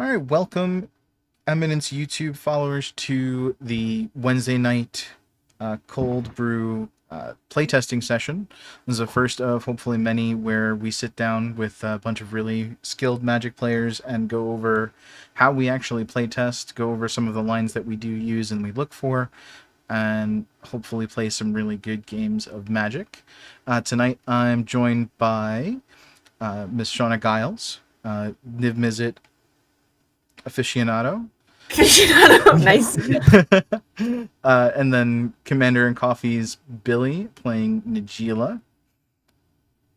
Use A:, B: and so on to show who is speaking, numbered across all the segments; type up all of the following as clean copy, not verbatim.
A: All right, welcome, Eminence YouTube followers, to the Wednesday night cold brew playtesting session. This is the first of hopefully many where we sit down with a bunch of really skilled Magic players and go over how we actually playtest, go over some of the lines that we do use and we look for, and hopefully play some really good games of Magic. Tonight I'm joined by Miss Shauna Giles, Niv Mizzet aficionado.
B: Nice.
A: And then Commander and Coffee's Billy playing Najeela.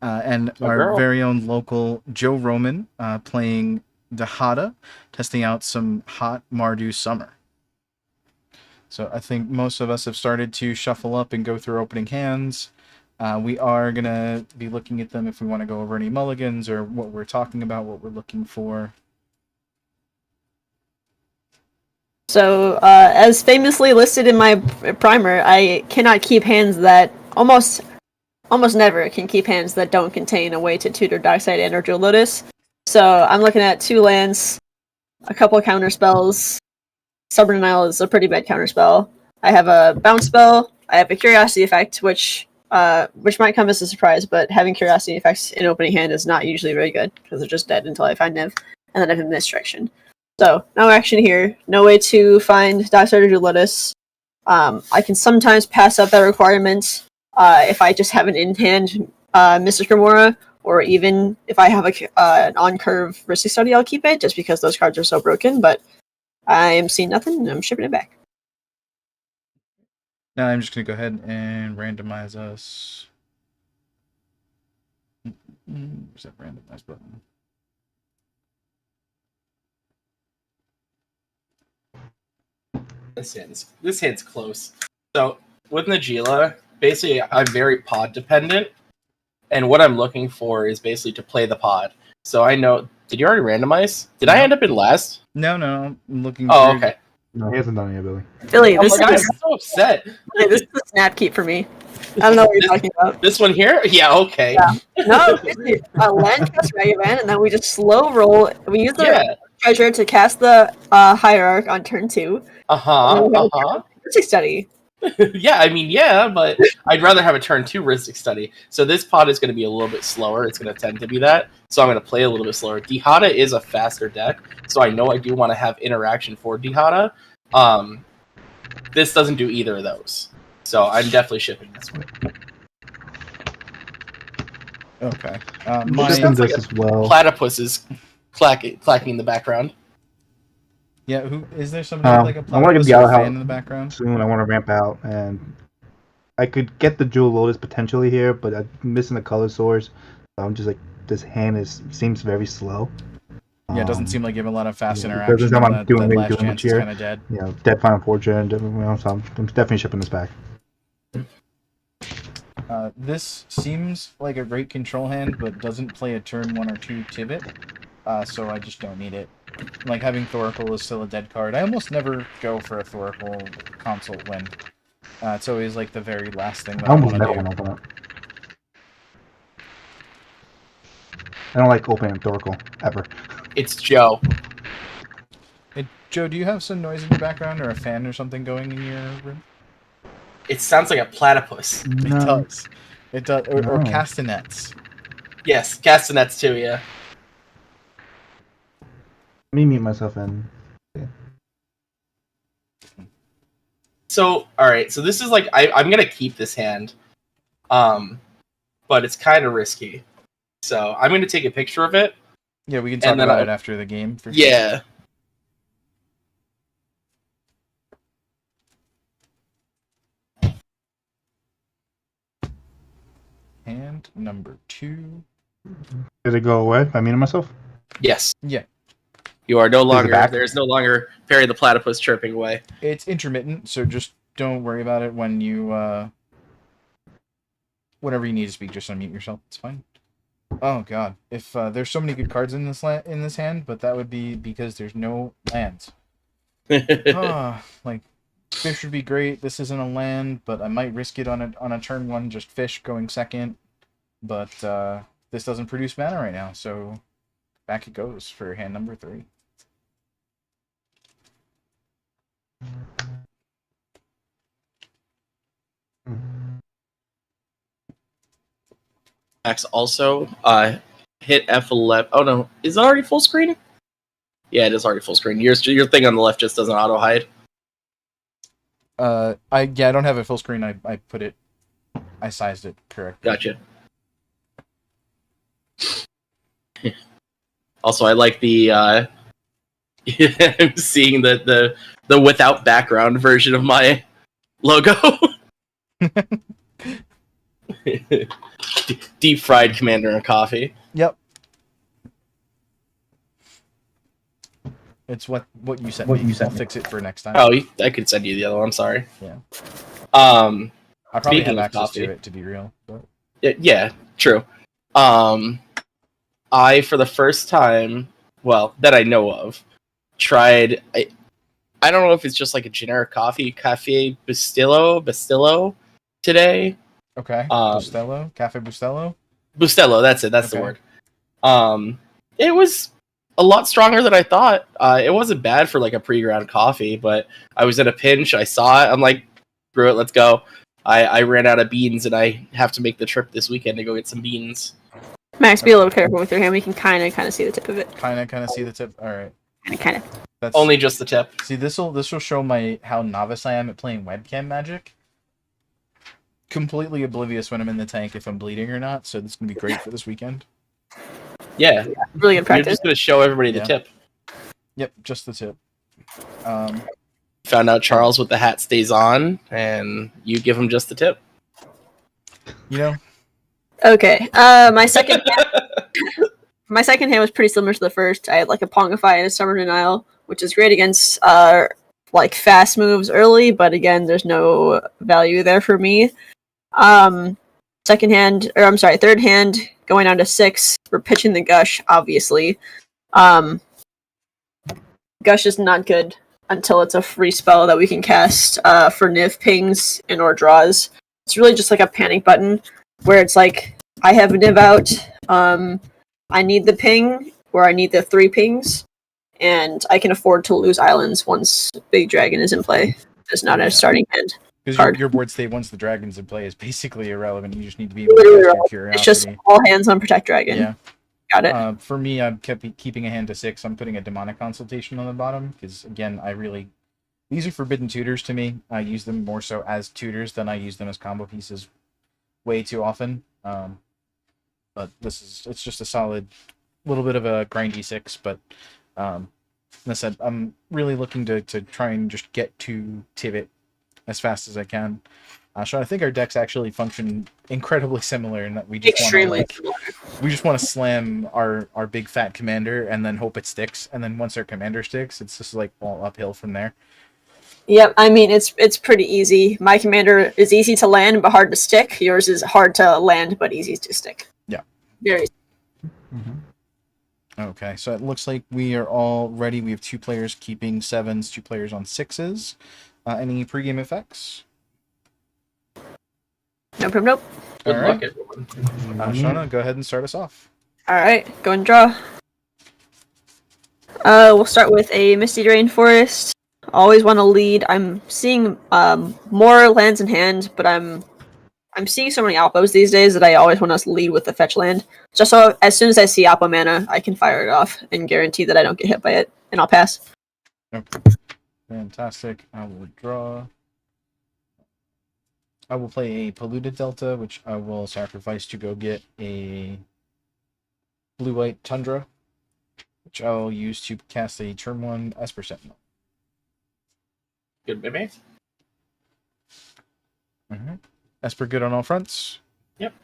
A: And our very own local Joe Roman playing Diahada, testing out some hot Mardu summer. So I think most of us have started to shuffle up and go through opening hands. We are going to be looking at them if we want to go over any mulligans or what we're talking about, what we're looking for.
B: So, as famously listed in my primer, I cannot keep hands that almost never can keep hands that don't contain a way to tutor Darkside and or Jewel Lotus. So I'm looking at 2 lands, a couple of counter spells. Stubborn Denial is a pretty bad counter spell. I have a bounce spell. I have a Curiosity effect, which might come as a surprise, but having Curiosity effects in opening hand is not usually very good because they're just dead until I find Niv, and then I have Misdirection. So, no action here. No way to find Darkside or Jewel Lotus. I can sometimes pass up that requirement if I just have an in-hand Mystic Remora, or even if I have an on-curve Risky Study, I'll keep it, just because those cards are so broken, but I am seeing nothing, and I'm shipping it back.
A: Now I'm just going to go ahead and randomize us. Where's that randomize button?
C: This hand's close. So with Najeela, basically I'm very pod dependent, and what I'm looking for is basically to play the pod. So I know. Did you already randomize? Did I end up in last?
A: No, I'm looking.
C: Oh, okay.
D: No, he hasn't done it yet, Billy.
B: Billy,
C: I'm so upset.
B: This is a snap keep for me. I don't know what you're talking about.
C: This one here? Yeah, okay.
B: Yeah. No, land cast Ragavan, and then we just slow roll. We use the treasure to cast the Hierarch on turn 2. Mystic Study.
C: Yeah, I mean, but I'd rather have a turn 2 Ristic Study. So this pod is going to be a little bit slower. It's going to tend to be that. So I'm going to play a little bit slower. Diahada is a faster deck, so I know I do want to have interaction for Diahada. This doesn't do either of those. So I'm definitely shipping this one.
A: Okay.
C: Sounds like as well. Platypus is clacking in the background.
A: Yeah, who is there somebody like a platypus fan in the background?
D: Soon I want to ramp out, and I could get the Jewel Lotus potentially here, but I'm missing the color source. So I'm just like, this hand seems very slow.
A: Yeah, it doesn't seem like you have a lot of fast interaction.
D: Doesn't sound like I'm doing
A: last chance is kind of dead.
D: Yeah, dead Final Fortune, so I'm definitely shipping this back.
A: This seems like a great control hand, but doesn't play a turn 1 or 2 Tivit, so I just don't need it. Like, having Thoracle is still a dead card. I almost never go for a Thoracle consult win. It's always like the very last thing that I want to do.
D: Open it. I don't like opening Thoracle, ever.
C: It's Joe.
A: Hey, Joe, do you have some noise in your background or a fan or something going in your room?
C: It sounds like a platypus.
A: No. It does. It does. Or castanets.
C: Yes, castanets too, yeah.
D: Let me mute myself in. Okay.
C: So, alright, so this is like, I'm going to keep this hand, but it's kind of risky. So, I'm going to take a picture of it.
A: Yeah, we can talk about it after the game. For
C: yeah.
A: Sure. Hand number 2.
D: Does it go away if I mute myself?
C: Yes.
A: Yeah.
C: You are no longer, there's no longer Perry the Platypus chirping away.
A: It's intermittent, so just don't worry about it when you, whenever you need to speak, just unmute yourself. It's fine. Oh god, if there's so many good cards in this hand, but that would be because there's no lands. Like fish would be great. This isn't a land, but I might risk it on a turn 1, just fish going second. But this doesn't produce mana right now, so back it goes for hand number 3.
C: Max also hit F11. Oh no, is it already full screen? Yeah, it is already full screen. Your thing on the left just doesn't auto hide.
A: I don't have it full screen. I put it. I sized it correctly.
C: Gotcha. Also, I like the I'm seeing the without background version of my logo. Deep fried commander and coffee.
A: Yep. It's what you sent me. I'll fix it for next time.
C: Oh, I could send you the other one. I'm sorry.
A: Yeah.
C: I
A: probably have access to it, to be real. But...
C: Yeah, true. I, for the first time, well, that I know of, tried. I don't know if it's just like a generic coffee, Cafe Bustelo today.
A: Okay. Bustelo? Cafe Bustelo?
C: Bustelo, that's it. That's the word. It was a lot stronger than I thought. It wasn't bad for like a pre-ground coffee, but I was in a pinch. I saw it. I'm like, brew it, let's go. I ran out of beans, and I have to make the trip this weekend to go get some beans.
B: Max, be a little careful with your hand. We can kind of see the tip of it.
A: Kind of see the tip. All right.
B: Kind of.
A: That's
C: only just the tip.
A: See, this will show how novice I am at playing webcam Magic. Completely oblivious when I'm in the tank if I'm bleeding or not. So this is gonna be great for this weekend.
C: Yeah,
B: really good practice.
C: You're just gonna show everybody the tip.
A: Yep, just the tip.
C: Found out Charles with the hat stays on, and you give him just the tip.
A: You know.
B: Okay. My second hand was pretty similar to the first. I had like a Pongify and a Summer Denial, which is great against like fast moves early, but again, there's no value there for me. Third hand, going down to 6. We're pitching the Gush, obviously. Gush is not good until it's a free spell that we can cast for Niv pings and or draws. It's really just like a panic button where it's like, I have a Niv out, I need the ping, or I need the 3 pings, and I can afford to lose islands once Big Dragon is in play. It's not a starting hand.
A: Because your board state once the dragon's in play is basically irrelevant. You just need to be able to test your curiosity.
B: It's just all hands on Protect Dragon.
A: Yeah.
B: Got it.
A: For me, I'm keeping a hand to 6. I'm putting a Demonic Consultation on the bottom, because, again, these are forbidden tutors to me. I use them more so as tutors than I use them as combo pieces way too often. But it's just a solid little bit of a grindy 6, but as I said, I'm really looking to try and just get to Tivit as fast as I can. So I think our decks actually function incredibly similar in that we just want to slam our big fat commander and then hope it sticks, and then once our commander sticks, it's just like all uphill from there.
B: Yep, I mean it's pretty easy. My commander is easy to land but hard to stick. Yours is hard to land but easy to stick.
A: Yeah.
B: Very easy.
A: Mm-hmm. Okay, so it looks like we are all ready. We have 2 players keeping 7s, 2 players on 6s. Any pregame effects?
B: Nope.
C: Good luck,
A: right. Shauna, go ahead and start us off.
B: Alright, go and draw. We'll start with a Misty Drain Forest. Always want to lead. I'm seeing more lands in hand, but I'm seeing so many Alpos these days that I always want to lead with the fetch land. Just so as soon as I see Alpo mana, I can fire it off and guarantee that I don't get hit by it, and I'll pass.
A: Okay. Fantastic. I will draw. I will play a Polluted Delta, which I will sacrifice to go get a Blue-White Tundra, which I'll use to cast a turn 1 Esper Sentinel.
C: Good, baby.
A: Mm-hmm. Esper good on all fronts?
C: Yep.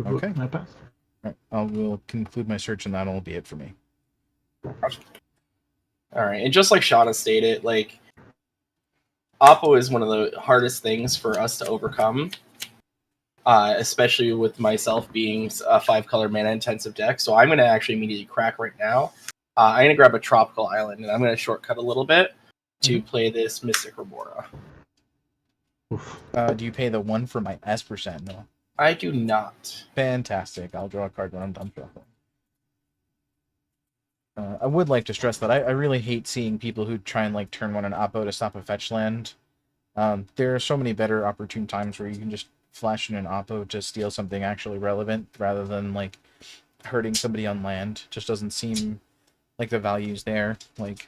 A: Okay.
D: I pass.
A: Right. I will conclude my search, and that'll be it for me.
C: Alright, and just like Shauna stated, like, Oppo is one of the hardest things for us to overcome, especially with myself being a 5-color mana-intensive deck, so I'm going to actually immediately crack right now. I'm going to grab a Tropical Island, and I'm going to shortcut a little bit to play this Mystic Remora.
A: Do you pay the 1 for my Esper Sentinel?
C: I do not.
A: Fantastic. I'll draw a card when I'm done shuffling. I would like to stress that I really hate seeing people who try and like turn one an oppo to stop a fetch land. There are so many better opportune times where you can just flash in an oppo to steal something actually relevant rather than like hurting somebody on land. Just doesn't seem like the value's there. Like,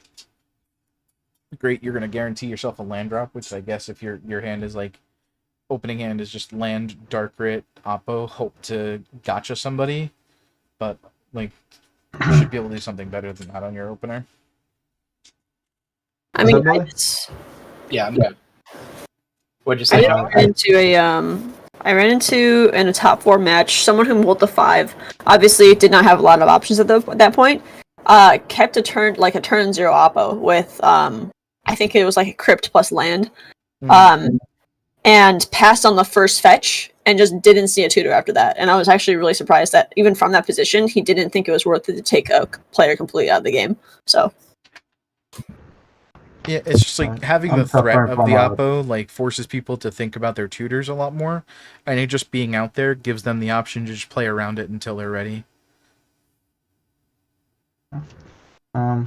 A: great, you're gonna guarantee yourself a land drop, which I guess if your hand is like opening hand is just land, dark grit, oppo, hope to gotcha somebody, but like you should be able to do something better than that on your opener.
B: I mean,
D: Billy?
C: Yeah, I'm good. What'd you
B: I
C: say,
B: just
C: John?
B: ran into I ran into in a top 4 match someone who mulled the 5. Obviously, did not have a lot of options at that point. Kept a turn 0 oppo with I think it was like a crypt plus land. And passed on the first fetch and just didn't see a tutor after that. And I was actually really surprised that even from that position, he didn't think it was worth it to take a player completely out of the game. So
A: Yeah, it's just like having
D: I'm
A: the threat
D: suffering
A: of
D: from
A: the oppo like forces people to think about their tutors a lot more, and it just being out there gives them the option to just play around it until they're ready.
D: I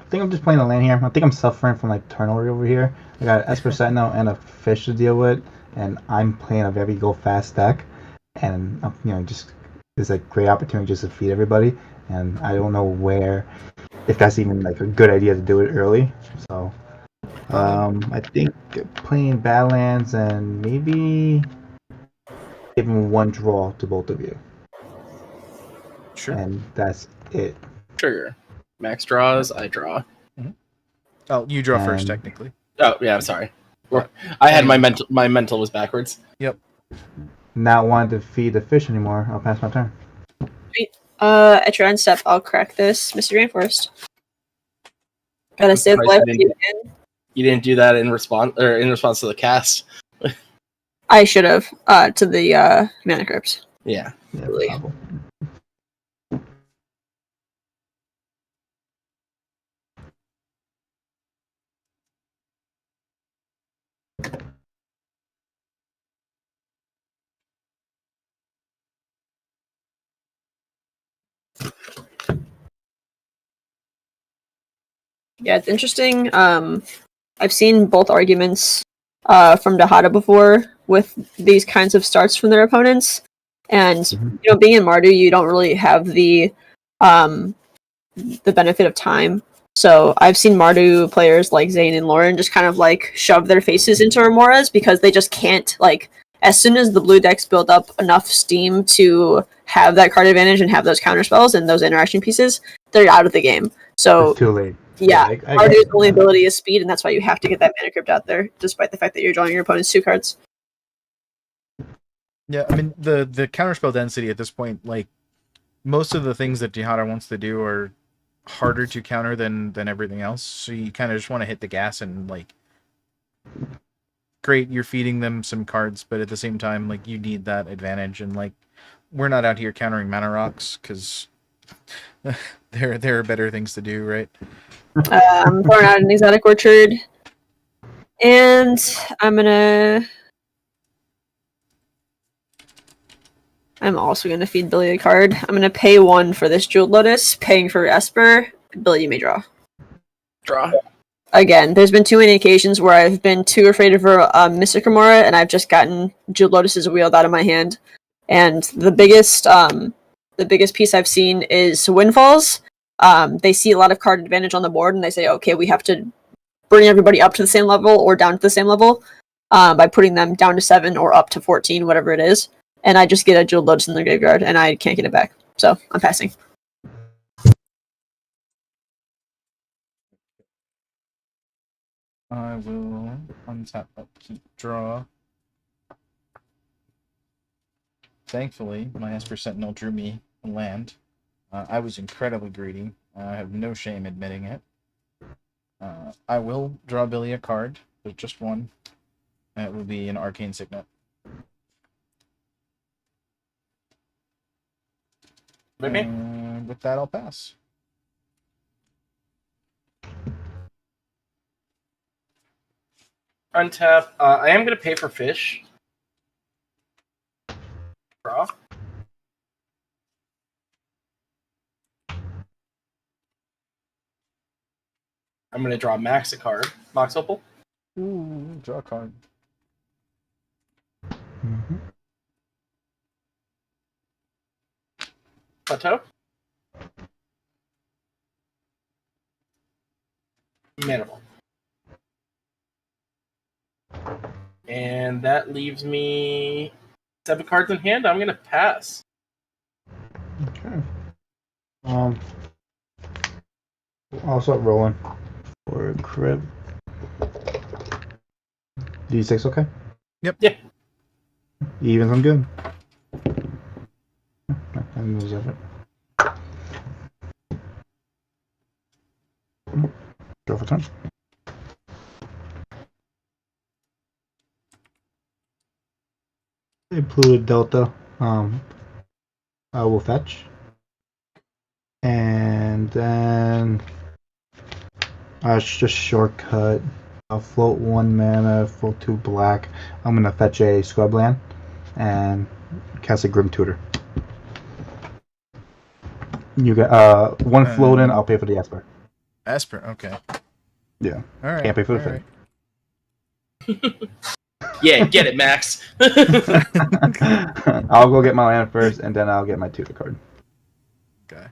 D: think I'm just playing the lane here. I think I'm suffering from like turnover over here. I got an Esper Sentinel and a fish to deal with, and I'm playing a very go fast deck, and just there's a great opportunity just to feed everybody, and I don't know where if that's even like a good idea to do it early. So I think playing Badlands and maybe giving one draw to both of you,
A: Sure.
D: and that's it.
C: Trigger. Max draws, I draw.
A: Oh, you draw first,
D: And-
A: technically.
C: Oh, yeah, I'm sorry.
A: Yeah.
C: I had my mental was backwards.
A: Yep.
D: Not wanting to feed the fish anymore. I'll pass my turn.
B: at your end step, I'll crack this, Mr. Rainforest. Gotta save
C: surprised
B: life.
C: You didn't do that in response to the cast.
B: I should have to the mana crypt.
C: Yeah.
D: Yeah,
B: Really?
D: probably.
B: Yeah, it's interesting. I've seen both arguments from Diahada before with these kinds of starts from their opponents, and being in Mardu, you don't really have the benefit of time. So I've seen Mardu players like Zane and Lauren just kind of like shove their faces into Remoras because they just can't like. As soon as the blue decks build up enough steam to have that card advantage and have those counter spells and those interaction pieces, they're out of the game. So
D: It's too late.
B: yeah,
D: I
B: Mardu's only ability is speed, and that's why you have to get that mana crypt out there, despite the fact that you're drawing your opponent's 2 cards.
A: Yeah, I mean the counterspell density at this point, like most of the things that Diahada wants to do are harder to counter than everything else. So you kind of just want to hit the gas and like, great, you're feeding them some cards, but at the same time, like you need that advantage, and like we're not out here countering mana rocks because there are better things to do, right?
B: I'm throwing out an exotic orchard, and I'm also gonna feed Billy a card. I'm gonna pay 1 for this Jeweled Lotus, paying for Esper. Billy, you may draw.
C: Draw.
B: Again, there's been too many occasions where I've been too afraid of Mystic Remora, and I've just gotten Jeweled Lotuses wheeled out of my hand. And the biggest piece I've seen is Windfalls. They see a lot of card advantage on the board, and they say, okay, we have to bring everybody up to the same level or down to the same level by putting them down to 7 or up to 14, whatever it is. And I just get a Jeweled Lotus in the graveyard, and I can't get it back. So I'm passing.
A: I will untap, upkeep, draw. Thankfully, my Esper Sentinel drew me a land. I was incredibly greedy. I have no shame admitting it. I will draw Billy a card, but just one. And it will be an Arcane Signet.
C: Maybe.
A: And with that, I'll pass.
C: Untap. I am going to pay for fish. Draw. I'm going to draw Max a card. Mox Opal.
A: Ooh, draw a card.
D: Mm-hmm.
C: Plateau. Manimal. And that leaves me 7 cards in hand. I'm going to pass.
D: Okay. I'll start rolling for crib. D6, okay?
A: Yep.
C: Yeah.
D: Evens, I'm good. And moves of it. Draw for turn. Pluto Delta. I will fetch. And then just shortcut. I'll float 1 mana, float 2 black. I'm gonna fetch a Scrubland and cast a Grim Tutor. You got 1 float in, I'll pay for the Esper.
A: Esper, okay.
D: Yeah.
A: All right.
D: Can't pay for the
A: all
D: thing.
C: Yeah, get it, Max.
D: I'll go get my land first, and then I'll get my tutor card.
A: Okay.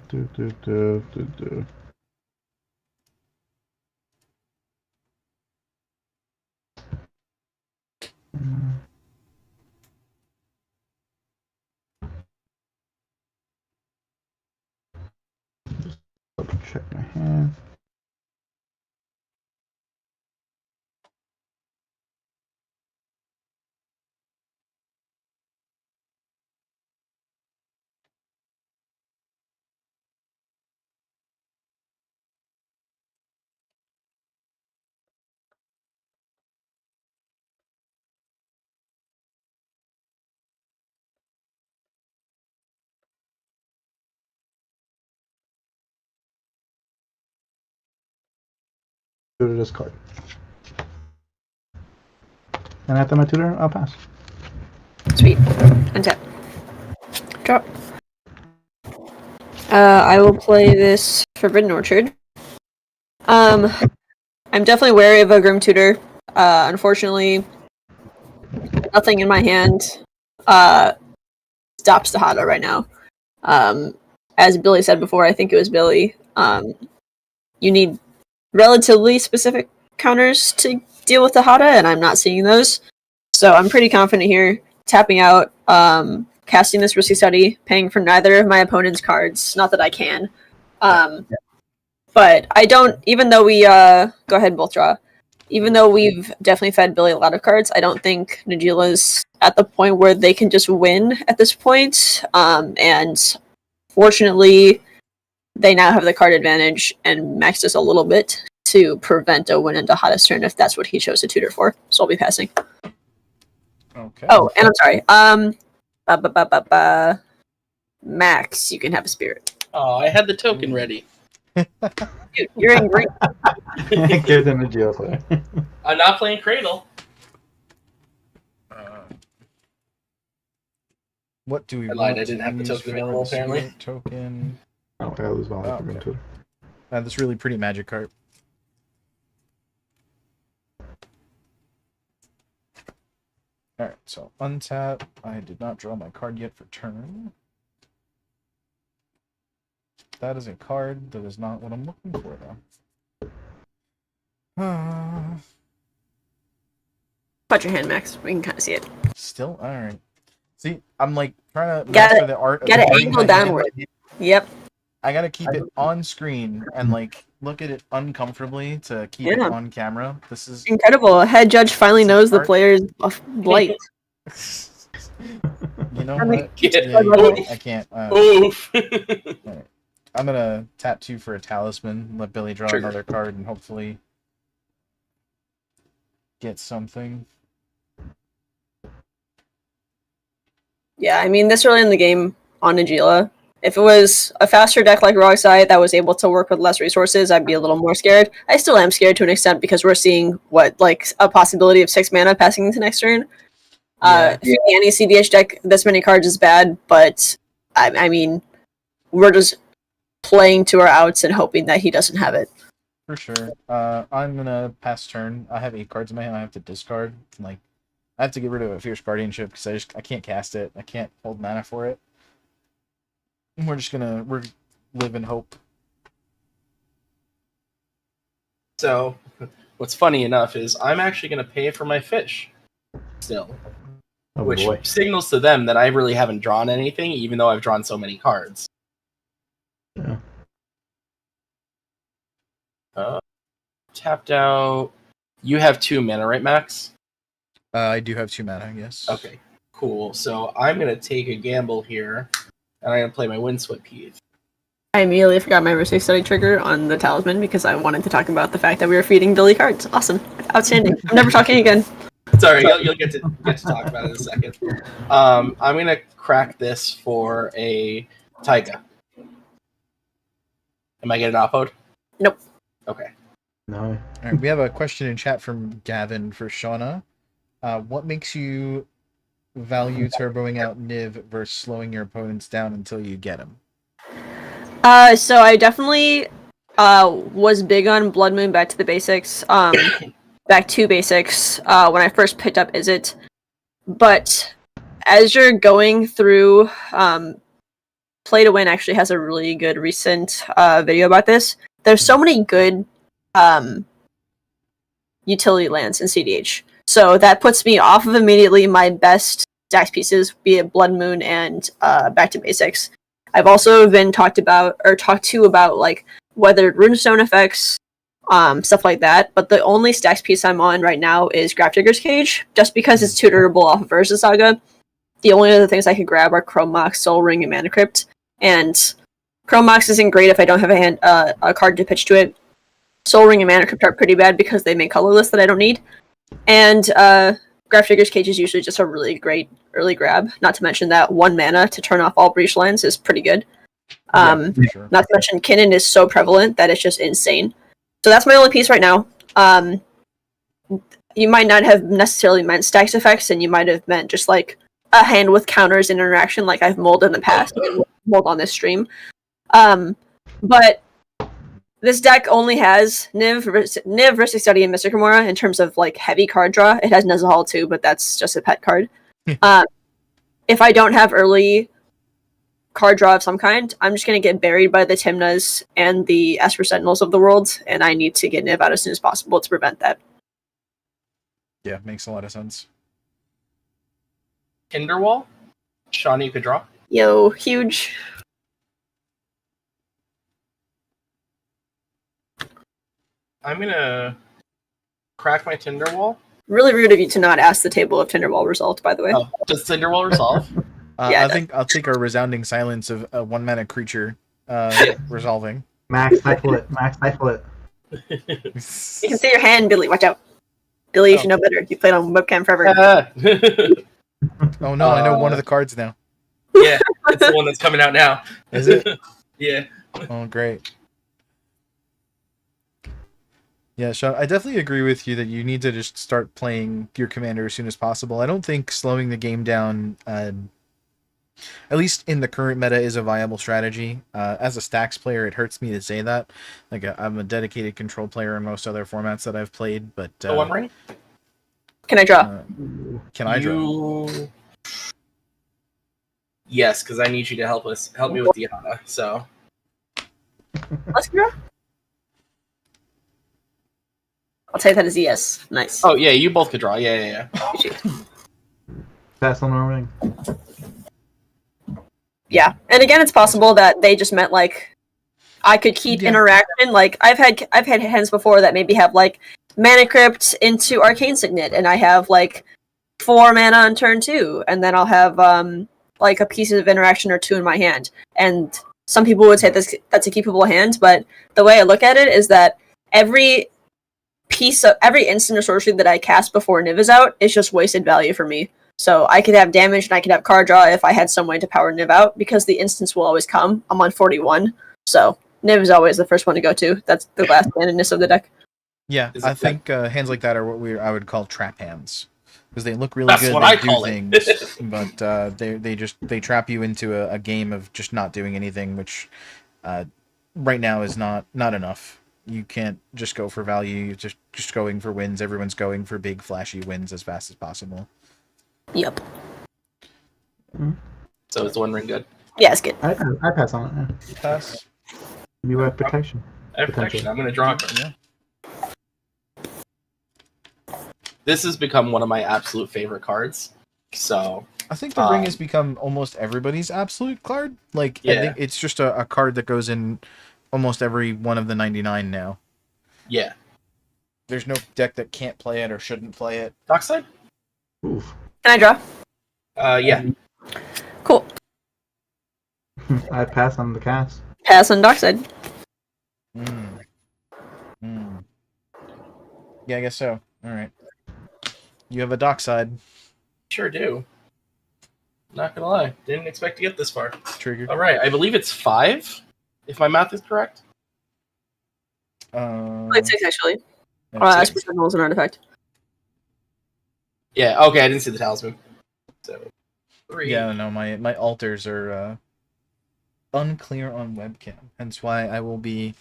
D: Do. Just double check my hand. Tutor this card. And after my tutor, I'll pass.
B: Sweet. Untap. Drop. I will play this Forbidden Orchard. I'm definitely wary of a Grim Tutor. Unfortunately, nothing in my hand stops Diahada right now. As Billy said before, I think it was Billy, you need relatively specific counters to deal with Diahada, and I'm not seeing those. So I'm pretty confident here, tapping out, casting this Risky Study, paying for neither of my opponent's cards. Not that I can. But I don't, even though we, go ahead and both draw. Even though we've definitely fed Billy a lot of cards, I don't think Najeela's at the point where they can just win at this point. And fortunately, they now have the card advantage and maxed us a little bit to prevent a win in Diahada's turn if that's what he chose to tutor for. So I'll be passing.
A: Okay.
B: Oh, and I'm sorry. Max, you can have a spirit.
C: Oh, I had the token ready.
B: Dude, you're in green.
D: Give them a Geo player.
C: I'm not playing Cradle.
A: What do we
C: I
A: want?
C: lied, I didn't have the
A: use
C: token
A: for
C: available,
A: the
C: apparently.
A: spirit token.
D: I don't think I lose my life for Grim
A: Okay.
D: Tutor.
A: This really pretty magic card. Alright, so untap. I did not draw my card yet for turn. That is a card that is not what I'm looking for, though.
B: Put your hand, Max. We can kind of see it.
A: Still? Alright. See, I'm like trying to
B: Gotta-
A: master the art of
B: Gotta
A: holding
B: angle
A: my hand.
B: downward. Yep.
A: I gotta keep it on screen and like look at it uncomfortably to keep it
B: Yeah.
A: on camera. This is
B: Incredible. Head judge finally
A: It's
B: knows the
A: art.
B: player's blight.
A: you know
B: I mean,
A: what?
C: Yeah.
A: Yeah, I can't.
C: Oof.
A: I'm gonna tap 2 for a talisman, let Billy draw
C: Trigger.
A: another card, and hopefully get something.
B: Yeah, I mean, this early in the game on Najeela, if it was a faster deck like Rogside that was able to work with less resources, I'd be a little more scared. I still am scared to an extent because we're seeing a possibility of 6 mana passing into next turn.
A: Yeah.
B: Fielding any cEDH deck this many cards is bad, but I mean, we're just playing to our outs and hoping that he doesn't have it.
A: For sure. I'm gonna pass turn. I have 8 cards in my hand. I have to discard. Like, I have to get rid of a Fierce Guardianship because I can't cast it. I can't hold mana for it. We're live in hope.
C: So, what's funny enough is I'm actually going to pay for my fish still,
D: Oh
C: which
D: boy.
C: signals to them that I really haven't drawn anything, even though I've drawn so many cards.
D: Yeah.
C: Tapped out. You have 2 mana, right, Max?
A: I do have 2 mana. Yes.
C: Okay, cool. So I'm going to take a gamble here, and I'm going to play my Windswept Heath.
B: I immediately forgot my Risky Study trigger on the talisman because I wanted to talk about the fact that we were feeding Billy cards. Awesome. Outstanding. I'm never talking again.
C: Sorry, you'll get to talk about it in a second. I'm going to crack this for a Taiga. Am I getting oppoed?
B: Nope.
C: Okay.
D: No.
A: All right. We have a question in chat from Gavin for Shauna. What makes you value turboing out Niv versus slowing your opponents down until you get him?
B: So I definitely was big on Blood Moon back to the basics. Back to basics when I first picked up Izzet. But as you're going through, Play to Win actually has a really good recent video about this. There's so many good utility lands in cEDH. So that puts me off of immediately my best stacks pieces, be it Blood Moon and Back to Basics. I've also been talked to about like weathered runestone effects, stuff like that. But the only stacks piece I'm on right now is Grafdigger's Cage, just because it's tutorable off of Urza Saga. The only other things I could grab are Chrome Mox, Soul Ring, and Mana Crypt. And Chrome Mox isn't great if I don't have a card to pitch to it. Soul Ring and Mana Crypt are pretty bad because they make colorless that I don't need. And Grafdigger's Cage is usually just a really great early grab. Not to mention that 1 mana to turn off all breach lands is pretty good.
A: Yeah, for sure.
B: Not to mention Kinnan is so prevalent that it's just insane. So that's my only piece right now. You might not have necessarily meant stacks effects, and you might have meant just like a hand with counters and interaction like I've molded in the past, mold on this stream. But this deck only has Niv, Risky Study, and Mystic Remora in terms of like heavy card draw. It has Nezahal too, but that's just a pet card. If I don't have early card draw of some kind, I'm just going to get buried by the Tymnas and the Esper Sentinels of the world, and I need to get Niv out as soon as possible to prevent that.
A: Yeah, makes a lot of sense.
C: Kinderwall? Shawnee, you could draw?
B: Yo, huge.
C: I'm gonna crack my Tinderwall.
B: Really rude of you to not ask the table if Tinderwall resolved, by the way.
C: Oh, does Tinderwall resolve?
B: Yeah,
A: I think I'll take our resounding silence of a 1 mana creature resolving.
D: Max, stifle it. Max, stifle it.
B: You can see your hand, Billy. Watch out. Billy, you should know better. You played on webcam forever.
A: Oh no, I know one of the cards now.
C: Yeah, it's the one that's coming out now.
A: Is it?
C: Yeah.
A: Oh, great. Yeah, Sean, I definitely agree with you that you need to just start playing your commander as soon as possible. I don't think slowing the game down, at least in the current meta, is a viable strategy. As a stacks player, it hurts me to say that. Like, I'm a dedicated control player in most other formats that I've played, but...
C: Oh, I'm right.
B: Can I draw?
A: Can I draw?
C: Yes, because I need you to help me with Diahada. So
B: Let's draw. I'll take that as a yes. Nice.
C: oh yeah, you both could draw. Yeah.
D: That's on our ring.
B: Yeah, and again, it's possible that they just meant like I could keep interaction. Like I've had hands before that maybe have like Mana Crypt into Arcane Signet, and I have like 4 mana on turn 2, and then I'll have like a piece of interaction or 2 in my hand. And some people would say that's a keepable hand, but the way I look at it is that every instant or sorcery that I cast before Niv is out is just wasted value for me. So I could have damage and I could have card draw if I had some way to power Niv out, because the instance will always come. I'm on 41, so Niv is always the first one to go to. That's the last handedness of the deck.
A: Yeah, I think hands like that are what I would call trap hands. because they look really
C: That's
A: good.
C: what
A: They
C: I
A: do
C: call it.
A: things, but they trap you into a game of just not doing anything, which right now is not enough. You can't just go for value. You're just going for wins. Everyone's going for big flashy wins as fast as possible.
B: Yep.
C: So is the One Ring good?
B: Yeah, it's good.
D: I pass on it. Yeah.
A: Pass.
D: You have protection.
C: I have protection. I'm going to draw a card.
A: Yeah.
C: This has become one of my absolute favorite cards. So
A: I think the ring has become almost everybody's absolute card. Like, I
C: Yeah.
A: think it's just a card that goes in almost every one of the 99 now.
C: yeah,
A: There's no deck that can't play it or shouldn't play it.
C: Dockside.
D: Oof.
B: Can I draw?
C: Yeah.
B: Cool.
D: I pass on the cast.
B: Pass on Dockside.
A: Yeah, I guess so. All right. You have a dockside
C: Sure do. Not gonna lie, didn't expect to get this far.
A: trigger.
C: All right, I believe it's 5, if my math is correct.
B: It's 6 actually.
A: that's
B: Esper Sentinel is an artifact.
C: Yeah. Okay, I didn't see the talisman. So 3.
A: Yeah, no, my alters are unclear on webcam. Hence why I will be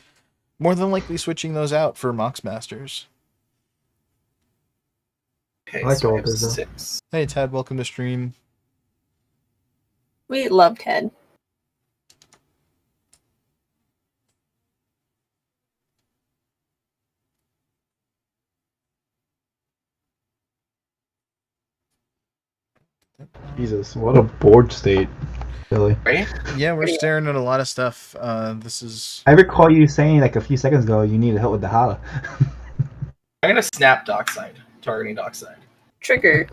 A: more than likely switching those out for Mox Masters.
C: Okay,
D: I like
C: so I
D: the
C: have
D: alters, though.
C: 6.
A: Hey Ted, welcome to stream.
B: We love Ted.
D: Jesus, what a board state, Billy.
C: Right?
A: Yeah, we're staring at a lot of stuff. This is
D: I recall you saying like a few seconds ago you needed help with Diahada.
C: I'm gonna snap Dockside, targeting Dockside.
B: Trigger.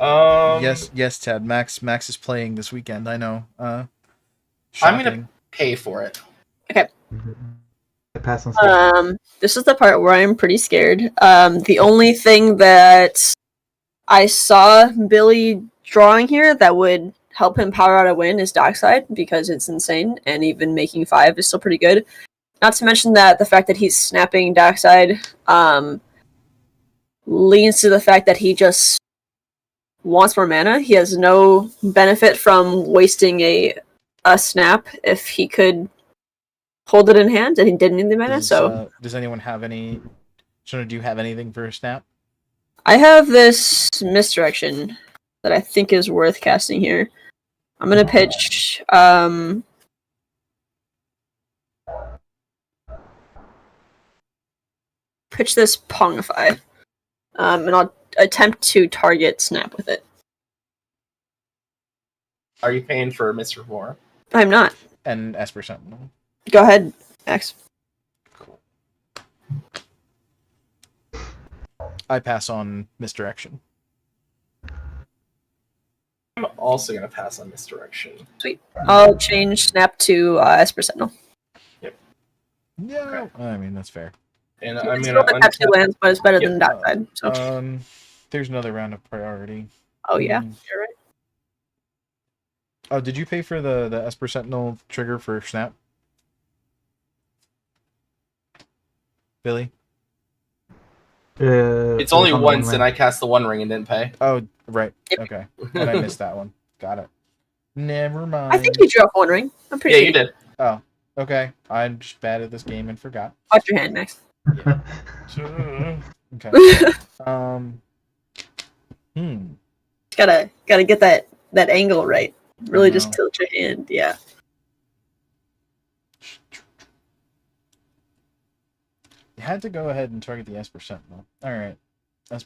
A: yes, Ted. Max is playing this weekend. I know.
C: I'm
A: Shocking.
C: gonna pay for it.
D: I pass on.
B: This is the part where I'm pretty scared. The only thing that I saw Billy drawing here that would help him power out a win is Dockside, because it's insane, and even making 5 is still pretty good. Not to mention that the fact that he's snapping Dockside leans to the fact that he just wants more mana. He has no benefit from wasting a snap if he could hold it in hand, and he didn't need the mana.
A: Does anyone have any? Do you have anything for a snap?
B: I have this misdirection that I think is worth casting here. I'm gonna pitch this Pongify. And I'll attempt to target Snap with it.
C: Are you paying for Mr. War?
B: I'm not.
A: And Esper Sentinel.
B: Go ahead, Max.
A: Cool. I pass on misdirection.
C: I'm also gonna pass on Misdirection.
B: Sweet. I'll change Snap to Esper Sentinel.
A: Yeah,
C: Okay.
A: I mean that's fair.
C: And
B: It's
C: I'm
B: still
C: gonna
B: the 2 lands, but it's better
C: Yep.
B: than Dockside. So.
A: There's another round of priority.
B: Oh yeah,
A: Mm.
B: you're right.
A: Oh, did you pay for the Esper Sentinel trigger for snap? Billy?
C: It's only once, and I cast the One Ring and didn't pay.
A: Oh, right.
B: Yep.
A: Okay. And I missed that one. Got it. Never mind.
B: I think you drew up One Ring. I'm pretty
C: Yeah,
B: sure
C: you did.
A: Oh, okay. I'm just bad at this game and forgot.
B: Watch your hand, Max.
A: Okay.
B: Gotta get that angle right. Really just
A: know.
B: tilt your hand, yeah.
A: You had to go ahead and target the Esper Sentinel. Alright.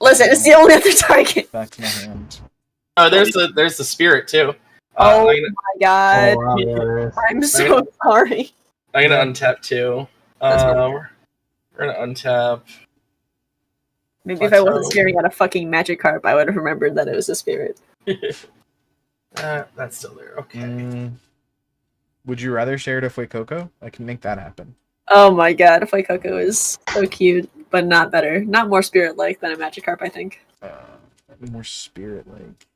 B: Listen, it's the only other target.
A: Back to my hand.
C: Oh, there's the Spirit too.
B: Oh
C: I'm
B: my god.
D: Oh, wow, yeah, there is.
B: I'm so sorry.
C: gonna untap too.
B: That's
C: We're gonna untap.
B: Maybe if I wasn't staring at a fucking magic carp, I would have remembered that it was a spirit.
C: That's still there. Okay.
A: Would you rather share it if Coco? I can make that happen.
B: Oh my god, if Coco is so cute, but not better. Not more spirit-like than a magic carp, I think.
A: More spirit-like.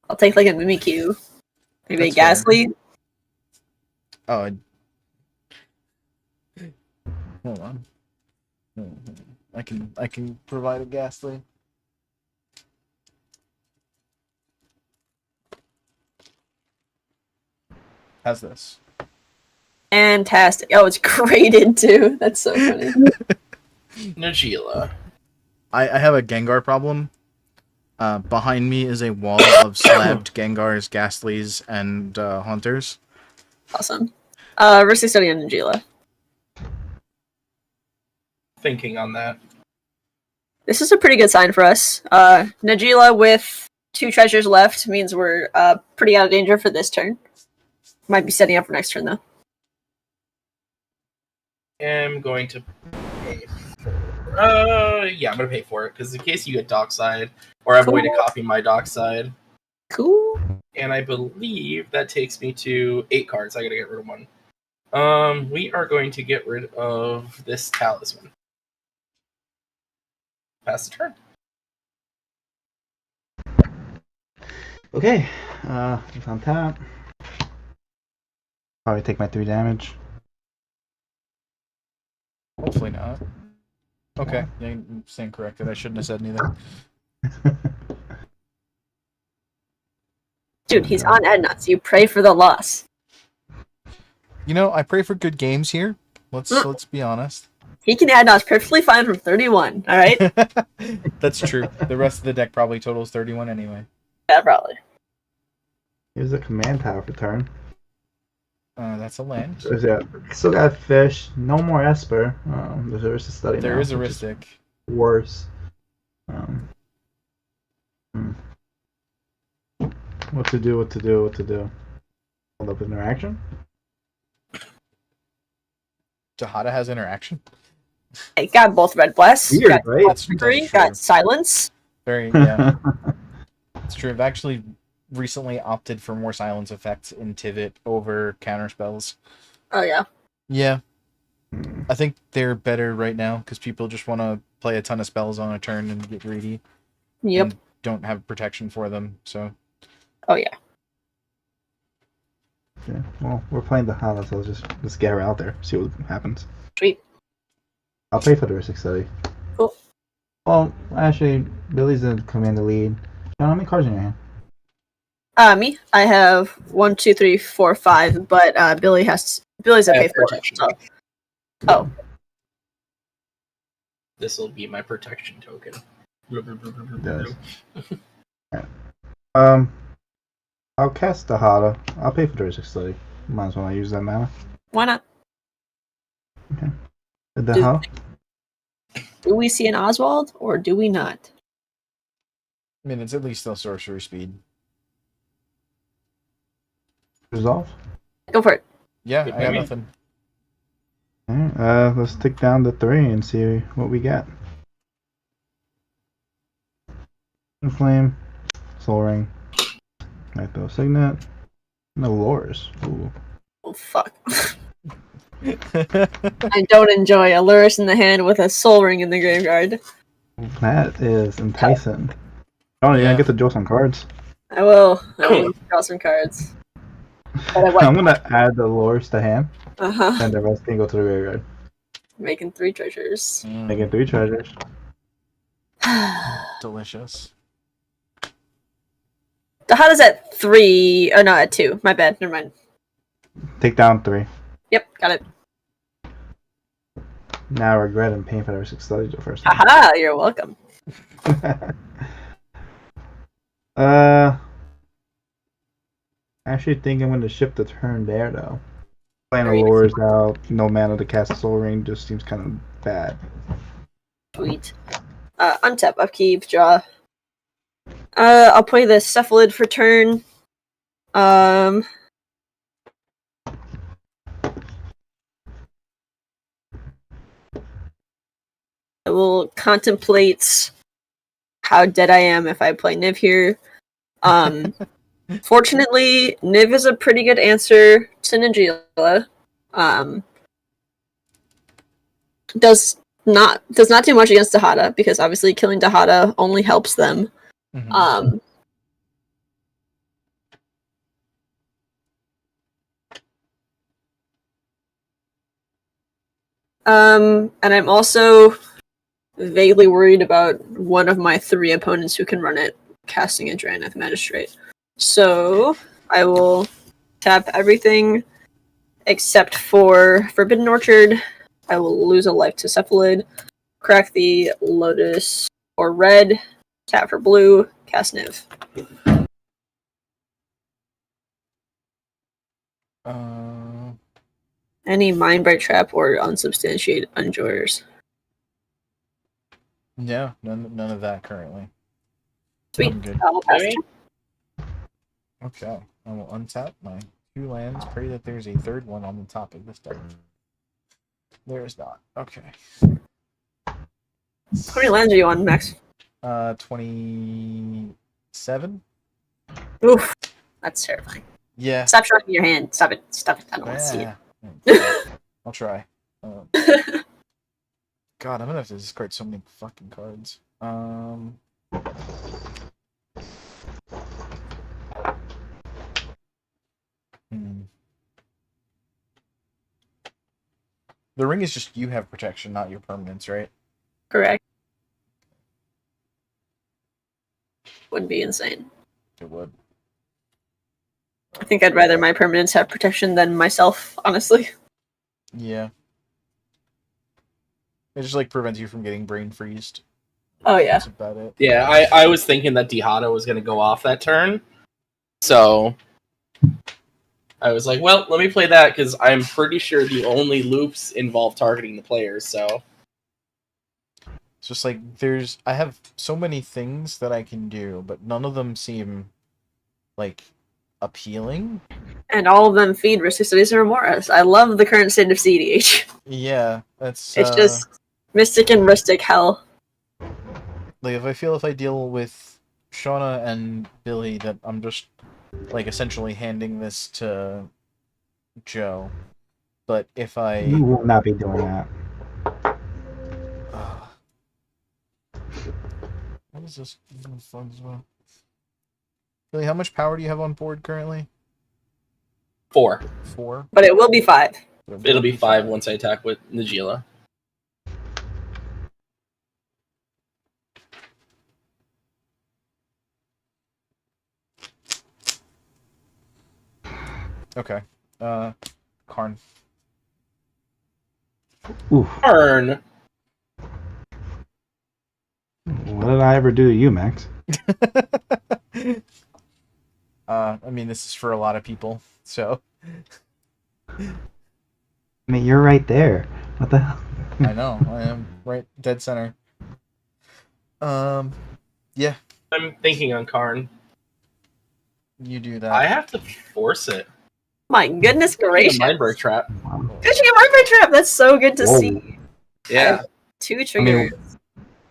B: I'll take like a Mimikyu. Maybe a
A: That's fair.
B: Ghastly.
A: Oh, hold on. I can provide a ghastly. How's this?
B: Fantastic. Oh, it's graded too. That's so funny.
C: Najeela.
A: I have a Gengar problem. Behind me is a wall of slabbed Gengars, Ghastlies, and Haunters.
B: Awesome. Risky Study on Najeela.
C: Thinking on that.
B: This is a pretty good sign for us. Najeela with 2 treasures left means we're pretty out of danger for this turn. Might be setting up for next turn though.
C: Am going to pay for. Yeah, I'm gonna pay for it because in case you get Dockside or I have a way to
B: Cool.
C: copy my Dockside,
B: Cool.
C: and I believe that takes me to 8 cards. I gotta get rid of one. We are going to get rid of this talisman. Pass the turn.
D: Okay, it's on top. Probably take my 3 damage.
A: Hopefully not. Okay, yeah, I'm staying corrected. I shouldn't have said anything.
B: Dude, he's on Adnuts. You pray for the loss.
A: You know, I pray for good games here. Let's be honest.
B: He can Adnuts perfectly fine from 31, alright?
A: That's true. The rest of the deck probably totals 31 anyway.
B: Yeah, probably.
D: Here's a command tower for turn.
A: That's a land.
D: So still got fish. No more Esper. There's a Ristic Study
A: There
D: now,
A: is a
D: which
A: Ristic.
D: Worse. What to do? Hold up interaction.
A: Diahada has interaction.
B: It got both Red Blast,
D: Weird,
B: got
D: right?
A: That's true.
B: got Silence.
A: Very, yeah. It's true. I've actually recently opted for more silence effects in Tivit over counter spells.
B: Oh, yeah.
A: Yeah. I think they're better right now because people just want to play a ton of spells on a turn and get greedy.
B: Yep.
A: And don't have protection for them, so.
B: Oh, yeah.
D: Yeah. Well, we're playing the Hala, so let's get her out there. See what happens.
B: Sweet.
D: I'll pay for the Ristic Study.
B: Cool.
D: Well, actually, Billy's in command the lead. John, how many cards in your hand?
B: Me, I have 1, 2, 3, 4, 5, but Billy's a
C: I
B: pay
C: have
B: for
C: protection.
B: so. Oh,
C: This will be my protection token.
D: Does. I'll cast the Hada. I'll pay for the Ristic Study. Might as well not use that mana.
B: why not?
D: The
B: Do-
D: hell?
B: Do we see an Oswald, or do we not?
A: I mean, it's at least still sorcery speed.
D: Resolve?
B: Go for it.
A: Yeah,
C: Good
A: I got
C: maybe.
A: nothing.
D: Alright, let's tick down to 3 and see what we get. Flame, Soul Ring, Nightbow Signet, no lures. Ooh.
B: Oh, fuck. I don't enjoy a Lurus in the hand with a Soul Ring in the graveyard.
D: That is enticing. Oh, yeah, I
A: Yeah.
D: get to draw some cards.
B: I will draw some cards. But
D: I'm gonna add the lures to hand,
B: Uh-huh.
D: and the rest can go to the graveyard.
B: Making 3 treasures.
D: Making 3 treasures.
A: Delicious.
B: How does at 3? Oh, no, at 2. My bad. Never mind.
D: Take down 3.
B: Yep, got it.
D: Now I regret and paying for the Ristic Study the first time.
B: Haha, you're welcome.
D: Actually think I'm gonna ship the turn there though. Playing the
B: Great.
D: lures out, no mana to cast a Soul Ring just seems kind of bad.
B: Sweet. Untap, upkeep, draw. I'll play the Cephalid for turn. I will contemplate how dead I am if I play Niv here. Fortunately, Niv is a pretty good answer to Najeela. Does not do much against Diahada because obviously killing Diahada only helps them.
A: Mhm.
B: And I'm also vaguely worried about one of my 3 opponents who can run it casting a Drannith Magistrate. So I will tap everything except for Forbidden Orchard. I will lose a life to Cephalid, crack the Lotus or red, tap for blue, cast Niv. Any Mindbite Trap or unsubstantiated Unjoyers?
A: Yeah, none of that currently.
B: Sweet.
A: I'm good.
B: I'll pass
C: Okay.
B: it.
A: Okay, I will untap my 2 lands. Pray that there's a 3rd one on the top of this deck. There is not. Okay.
B: How many lands are you on, Max?
A: 27.
B: Oof. That's terrifying.
A: Yeah.
B: Stop showing me your hand. Stop it. Stop it. I don't want to see it.
A: I'll try. God, I'm gonna have to discard so many fucking cards. The ring is just you have protection, not your permanents, right?
B: Correct. Would be insane.
A: It would.
B: I think I'd rather my permanents have protection than myself, honestly.
A: Yeah. It just like prevents you from getting brain freezed.
B: Oh yeah.
A: That's about it.
C: Yeah, I was thinking that Diahada was going to go off that turn. So I was like, well, let me play that because I'm pretty sure the only loops involve targeting the players, so.
A: It's just like I have so many things that I can do, but none of them seem like appealing.
B: And all of them feed Ristic and Remoras. I love the current state of cEDH.
A: Yeah, that's
B: It's just Mystic and Ristic hell.
A: like if I deal with Shauna and Billy, that I'm just like essentially handing this to Joe. But if I
D: You will not be doing that.
A: What is this? This is fun as well. Billy, how much power do you have on board currently?
C: 4.
A: 4?
B: But it will be 5.
C: It'll be 5 once I attack with Najeela.
A: Okay. Karn.
D: Oof.
C: Turn.
D: What did I ever do to you, Max?
A: I mean, this is for a lot of people, so.
D: I mean, you're right there. What the hell?
A: I know, I am right dead center. Yeah,
C: I'm thinking on Karn.
A: you do that.
C: I have to force it.
B: My goodness gracious.
C: Mindbreak Trap.
B: Did you get Mindbite Trap? That's so good to
D: Whoa.
B: see.
C: Yeah.
B: 2 triggers.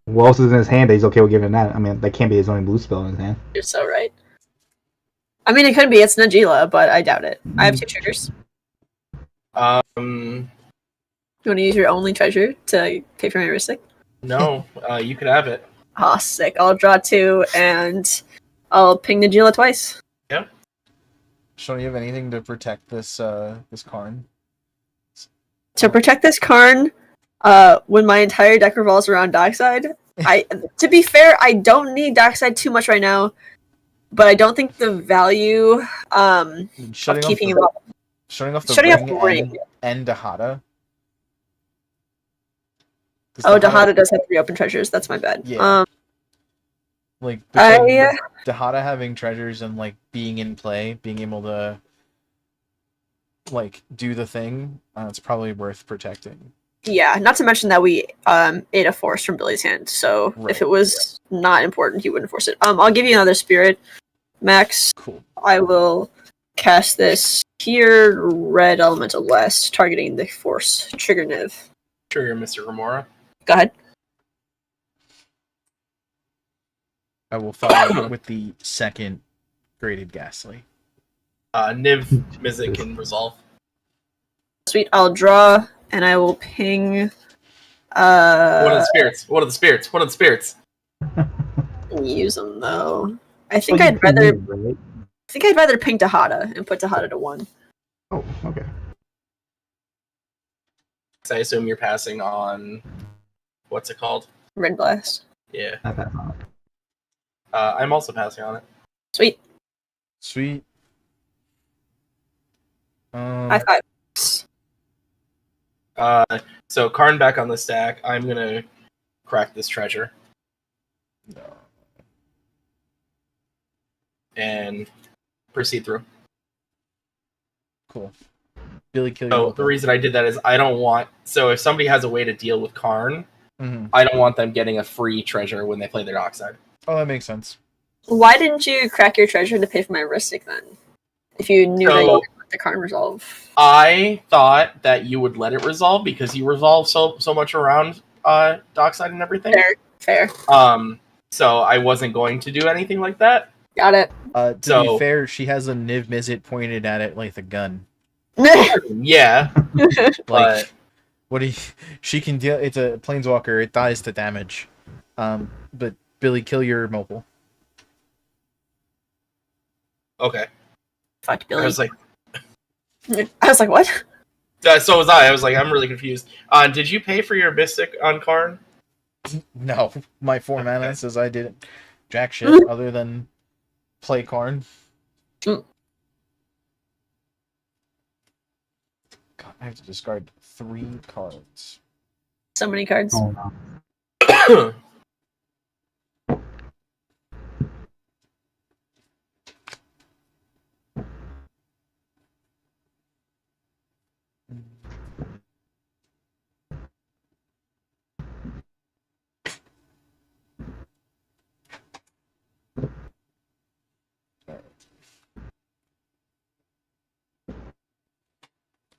D: What else is in his hand that he's okay with giving that? I mean, that can't be his only blue spell in his hand.
B: You're so right. I mean, it could be. It's Najeela, but I doubt it. I have 2 triggers.
C: Um,
B: You want to use your only treasure to pay for my Ristic?
C: no, you could have it.
B: Ah, sick. I'll draw 2, and I'll ping Najeela twice.
A: Shauna, you have anything to protect this this Karn?
B: To protect this Karn, when my entire deck revolves around Dockside, to be fair, I don't need Dockside too much right now, but I don't think the value of keeping him up.
A: Shutting off the
B: Shutting off
A: ring,
B: the ring.
A: and Diahada.
B: Oh, Diahada does have 3 open treasures. That's my bad.
A: Yeah. Like Diahada having treasures and like being in play, being able to like do the thing, it's probably worth protecting.
B: Yeah, not to mention that we ate a force from Billy's hand, so
A: Right.
B: if it was not important, he wouldn't force it. I'll give you another spirit, Max.
A: Cool.
B: I will cast this here, red elemental blast, targeting the force. Trigger Niv.
C: Trigger Mr. Remora.
B: Go ahead.
A: I will follow with the second graded Ghastly.
C: Niv Mizzet can resolve.
B: Sweet. I'll draw, and I will ping.
C: What are the spirits? What are the spirits? What are the spirits?
B: Use them though. I think I'd rather ping Diahada and put Diahada to 1.
D: Oh, okay.
C: I assume you're passing on. What's it called?
B: Red Blast.
C: Yeah.
D: I pass on it.
C: I'm also passing on it.
B: Sweet.
A: Sweet.
B: High five.
C: So Karn back on the stack. I'm gonna crack this treasure and proceed through.
A: Cool. Billy, kill
C: So
A: your
C: the reason I did that is I don't want. So if somebody has a way to deal with Karn, I don't want them getting a free treasure when they play their dockside.
A: Oh, that makes sense.
B: Why didn't you crack your treasure to pay for my Ristic then? If you knew that you would let the Karn resolve.
C: I thought that you would let it resolve because you resolve so much around dockside and everything.
B: Fair.
C: So I wasn't going to do anything like that.
B: Got it.
A: To be fair, she has a Niv Mizzet pointed at it like a gun.
C: Yeah,
A: Like,
C: but
A: what do you, she can deal. It's a planeswalker. It dies to damage. But Billy, kill your mobile.
C: okay.
B: Fuck Billy.
C: I was like,
B: what?
C: so was I. I was like, I'm really confused. Did you pay for your Mystic on Karn?
A: No, my 4 mana says I didn't jack shit other than play Karn. God, I have to discard 3 cards.
B: So many cards.
D: Oh no.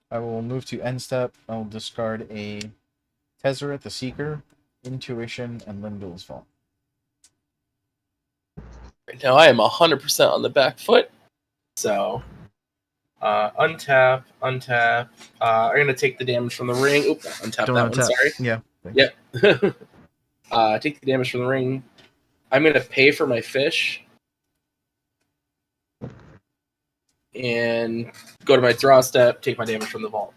A: I will move to end step. I will discard a Tezzeret the Seeker, Intuition, and Lindell's Fall.
C: Right now I am 100% on the back foot. So, untap. I'm going to take the damage from the ring. Oop, untap
A: Don't
C: that
A: untap.
C: one, sorry.
A: Yeah.
C: Yep. Take the damage from the ring. I'm going to pay for my fish. And go to my draw step, take my damage from the vault.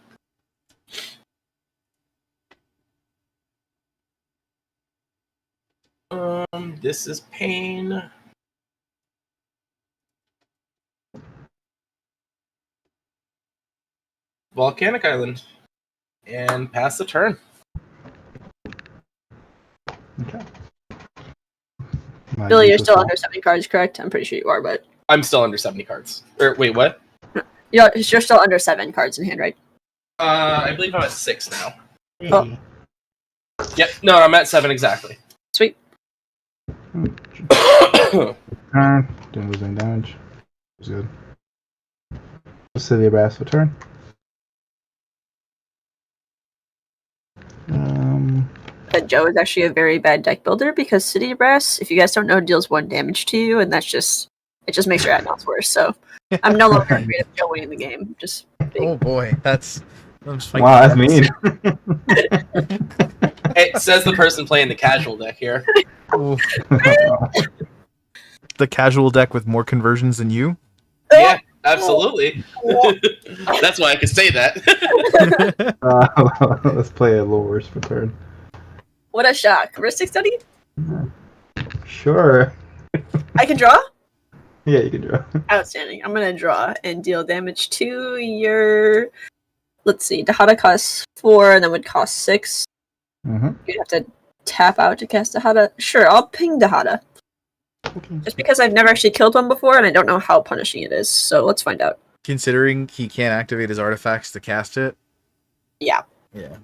C: This is pain. Volcanic Island. And pass the turn.
D: Okay.
B: Billy, you're still under 70 cards, correct? I'm pretty sure you are, but
C: I'm still under 70 cards. Or wait, what?
B: you're still under 7 cards in hand, right?
C: I believe I'm at 6 now.
D: Hey.
B: Oh.
C: Yep, no, I'm at 7 exactly.
B: Sweet.
D: Didn't lose any damage. It was good. City Brass return.
B: That Joe is actually a very bad deck builder because City Brass, if you guys don't know, deals 1 damage to you, and it just makes your add-ons worse. So I'm no longer afraid of Joe winning the game. Just
A: Oh boy, that's
D: Wow, that's mean.
C: It says the person playing the casual deck here.
A: the casual deck with more conversions than you.
C: Yeah, absolutely. That's why I could say that.
D: Let's play a little worse for turn.
B: what a shock! Ristic study?
D: Sure.
B: I can draw?
D: Yeah, you can draw.
B: Outstanding. I'm gonna draw and deal damage to your. Let's see. Diahada costs 4, and then would cost 6.
D: Mm-hmm.
B: You'd have to tap out to cast Diahada. Sure, I'll ping Diahada.
D: Okay.
B: Just because I've never actually killed one before, and I don't know how punishing it is. So let's find out.
A: Considering he can't activate his artifacts to cast it.
B: Yeah.
A: Yeah.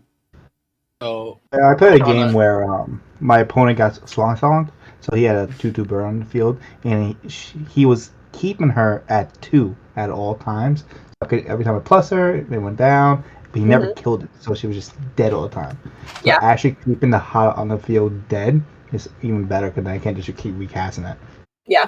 C: Oh,
D: I played a game where my opponent got song-songed, so he had a 2/2 bird on the field, and he was keeping her at 2 at all times. So every time I plus her, it went down, but he never killed it, so she was just dead all the time. So
B: Yeah.
D: actually keeping the Hada on the field dead is even better because I can't just keep recasting it.
B: Yeah.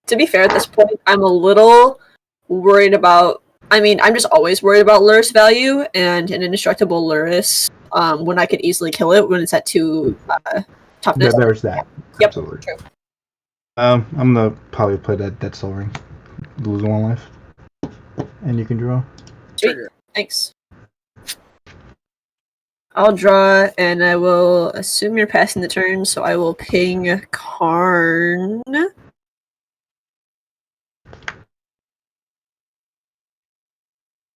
B: To be fair, at this point, I'm a little worried about. I mean, I'm just always worried about Luris value, and an indestructible Luris, when I could easily kill it when it's at 2 toughness.
D: There's that.
B: Yep.
D: Absolutely.
B: True.
D: I'm gonna probably play that Dead Soul Ring. Lose 1 life. And you can draw.
B: Sweet. Thanks. I'll draw, and I will assume you're passing the turn, so I will ping Karn.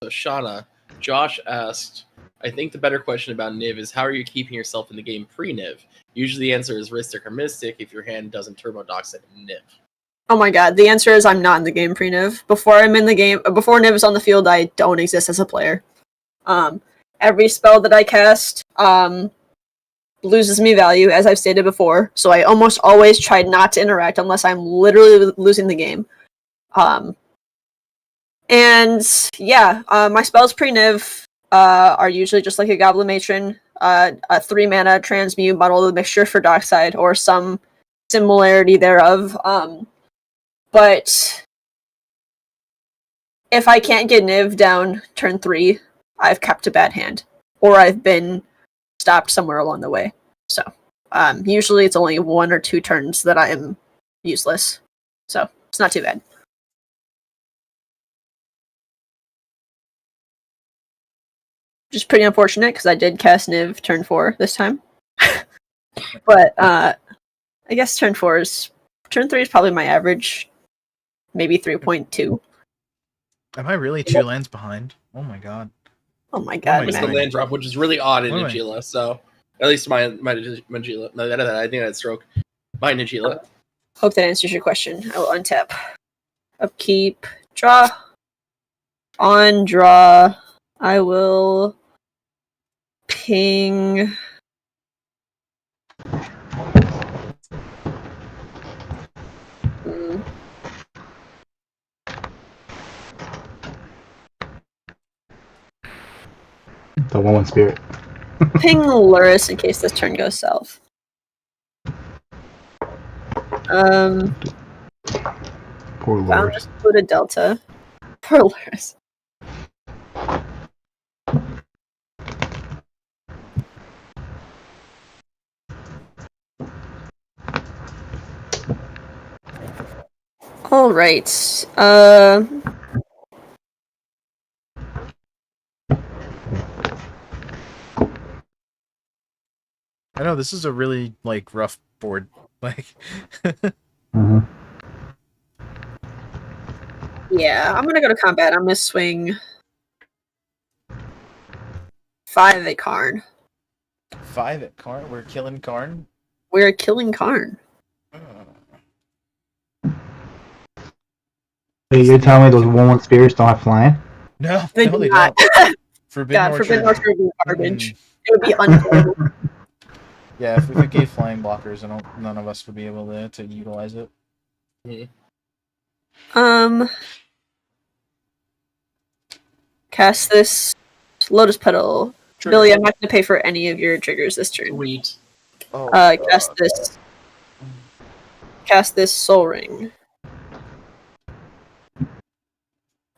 C: So Shauna, Josh asked, I think the better question about Niv is how are you keeping yourself in the game pre-Niv? Usually the answer is Ristic or Mystic if your hand doesn't turbo dox at Niv.
B: Oh my god, the answer is I'm not in the game pre-Niv. Before I'm in the game, before Niv is on the field, I don't exist as a player. Every spell that I cast loses me value, as I've stated before, so I almost always try not to interact unless I'm literally losing the game. And yeah, my spells pre-Niv are usually just like a Goblin Matron, a 3-mana transmute, muddle the mixture for Dockside, or some similarity thereof. But if I can't get Niv down turn 3, I've kept a bad hand, or I've been stopped somewhere along the way. So usually it's only 1 or 2 turns that I am useless. So it's not too bad. Which is pretty unfortunate because I did cast Niv turn 4 this time. But I guess turn 3 is probably my average, maybe 3.2.
A: Am I really 2 lands behind? Oh my god.
B: Oh my
A: am
B: god,
A: I
C: It's the
A: doing?
C: land drop, which is really odd in
A: What am I-
C: Najeela, so at least my Najeela. No, I think that's stroke. My Najeela.
B: Hope that answers your question. I will untap. Upkeep. Draw. On draw. I will ping.
D: The 1/1 spirit.
B: Ping Luris in case this turn goes south.
D: Poor
B: I'll
D: Lord.
B: just put a delta. Poor Luris. All right.
A: I know this is a really like rough board. Like
D: Mm-hmm.
B: Yeah, I'm gonna go to combat. I'm gonna swing 5 at Karn.
A: 5 at Karn. We're killing Karn.
B: We're killing Karn.
D: Hey, you're telling me those 1/1 spirits don't have flying?
A: No,
B: They
A: no,
B: do
A: they
B: not.
A: don't. Forbidden
B: God, Forbidden
A: Orchard.
B: Orchard would be garbage.
A: Mm.
B: It would be unplayable.
A: Yeah, if it gave flying blockers, none of us would be able to utilize it.
B: Cast this Lotus Petal.
C: Trigger.
B: Billy, I'm not gonna pay for any of your triggers this turn.
C: Sweet.
A: Oh,
B: Cast this Soul Ring.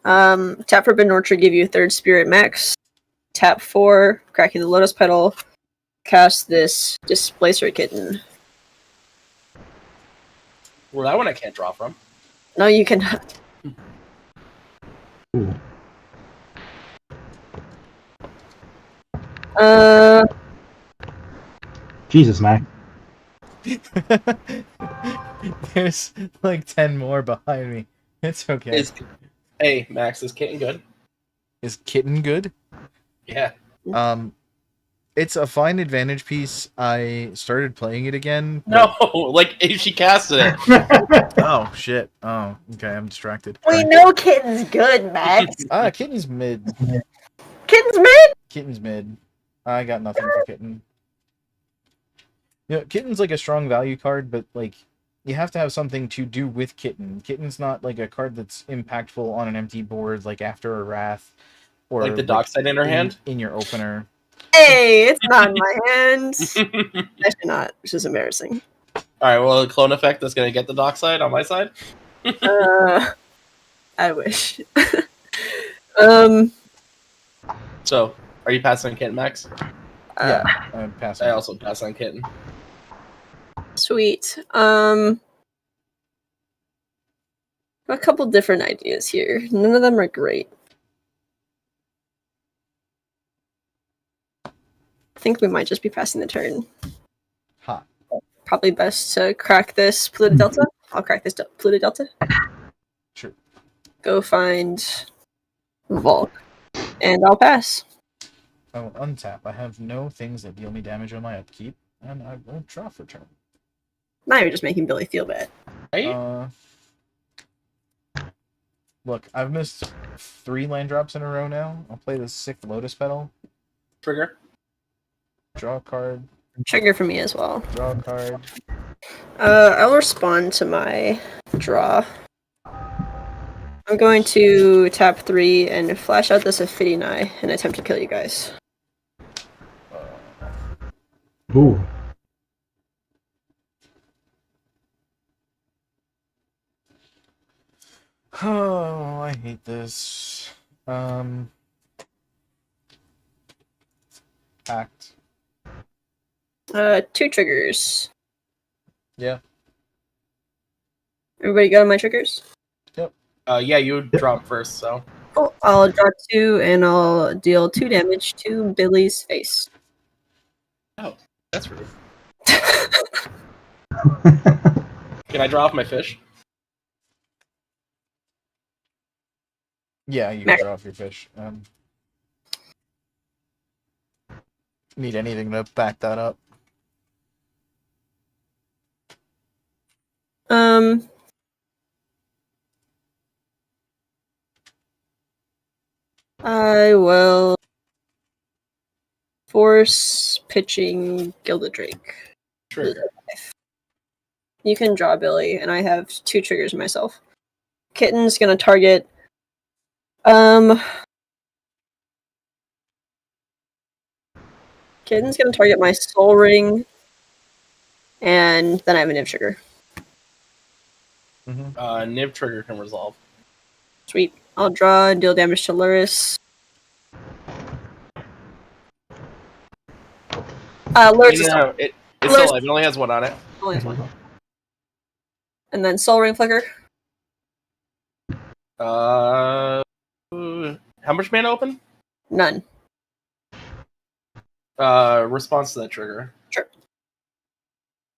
B: Tap Forbidden Orchard, give you a 3rd Spirit Max. Tap 4, cracking the Lotus Petal. Cast this Displacer Kitten.
C: Well, that one I can't draw from.
B: No, you cannot.
D: Ooh. Jesus, Mac.
A: There's like 10 more behind me. It's okay.
C: Hey, Max, is Kitten good?
A: Is Kitten good?
C: Yeah.
A: It's a fine advantage piece. I started playing it again.
C: No, like she casted it.
A: Oh shit. Oh, okay. I'm distracted.
B: We know Kitten's good, Max.
A: Kitten's mid.
B: Kitten's mid?
A: Kitten's mid. I got nothing for Kitten. You know, Kitten's like a strong value card, but like you have to have something to do with Kitten. Kitten's not like a card that's impactful on an empty board, like after a Wrath, or
C: Like the Dockside in her hand?
A: in your opener.
B: Hey, it's not in my hands. Actually not, which is embarrassing.
C: Alright, well, a clone effect that's going to get the Dockside on my side?
B: I wish.
C: So, are you passing on Kitten, Max?
A: Yeah, I'm passing.
C: I also pass on Kitten.
B: Sweet. A couple different ideas here. None of them are great. think we might just be passing the turn.
A: Ha.
B: Probably best to crack this Pluto Delta. I'll crack this Pluto Delta.
A: Sure.
B: Go find Volk. And I'll pass.
A: I will untap. I have no things that deal me damage on my upkeep, and I won't draw for turn.
B: Now you're just making Billy feel bad.
C: Right?
A: Look, I've missed 3 land drops in a row now. I'll play the 6th Lotus Petal.
C: Trigger.
A: Draw a card.
B: Trigger for me as well.
A: Draw a card.
B: I'll respond to my draw. I'm going to tap 3 and flash out this Aphidini and attempt to kill you guys.
D: Ooh.
A: Oh, I hate this. Act.
B: 2 triggers.
A: Yeah.
B: Everybody got my triggers?
C: Yeah, you draw him first, so.
B: Cool. I'll draw 2 and I'll deal 2 damage to Billy's face.
C: Oh, that's rude. Can I draw off my fish?
A: Yeah, you can draw off your fish. Need anything to back that up?
B: I will force pitching Gilded Drake.
C: Trigger.
B: You can draw Billy, and I have 2 triggers myself. Kitten's gonna target. Kitten's gonna target my Soul Ring, and then I have a Niv trigger.
C: Niv trigger can resolve.
B: Sweet. I'll draw and deal damage to Luris. Luris is
C: No, it's
B: Luris-
C: still alive. It only has 1 on it.
B: only has 1. And then Soul Ring Flicker.
C: How much mana open?
B: None.
C: Response to that trigger.
B: Sure.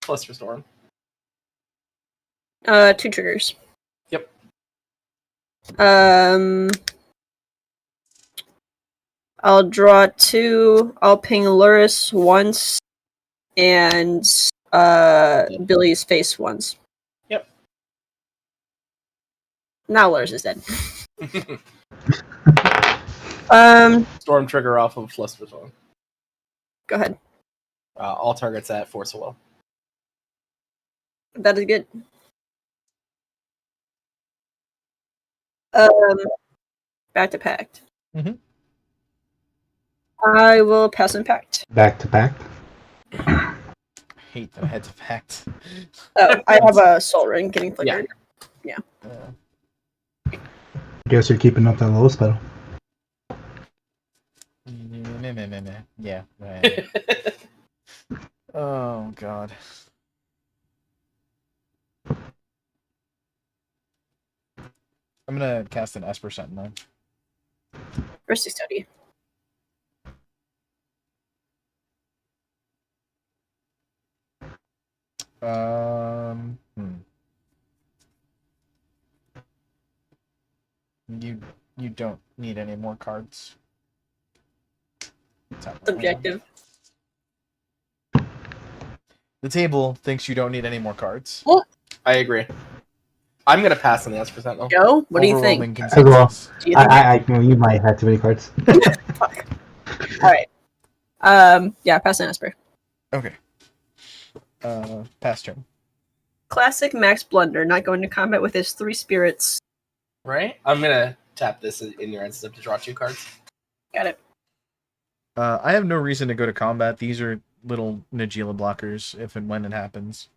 C: Plus restore.
B: 2 triggers.
C: Yep.
B: I'll draw 2. I'll ping Luris once, and Billy's face once.
C: Yep.
B: Now Luris is dead.
C: Storm trigger off of plus restore.
B: Go ahead.
C: All targets at force of will.
B: That is good. Back to Pact.
A: Mhm.
B: I will pass Impact.
D: Back to back.
A: Hate that I had to pact.
B: Oh, I have a Soul Ring getting flickered.
D: Guess you're keeping up that lowest pedal.
A: Yeah. Right. Oh god. I'm gonna cast an Esper Sentinel.
B: Risky Study.
A: You don't need any more cards.
B: Subjective.
A: The table thinks you don't need any more cards.
C: I agree. I'm gonna pass on the Esper Sentinel.
B: Joe, what do you think?
A: Overwhelming
D: As well.
A: consensus.
B: Do you think
D: You might have too many cards.
B: Fuck. Alright. Yeah, pass an Esper.
A: Okay. Pass turn.
B: Classic Max Blunder, not going to combat with his 3 spirits.
C: Right? I'm gonna tap this in your end step to draw 2 cards.
B: Got it.
A: I have no reason to go to combat. These are little Najeela blockers if and when it happens.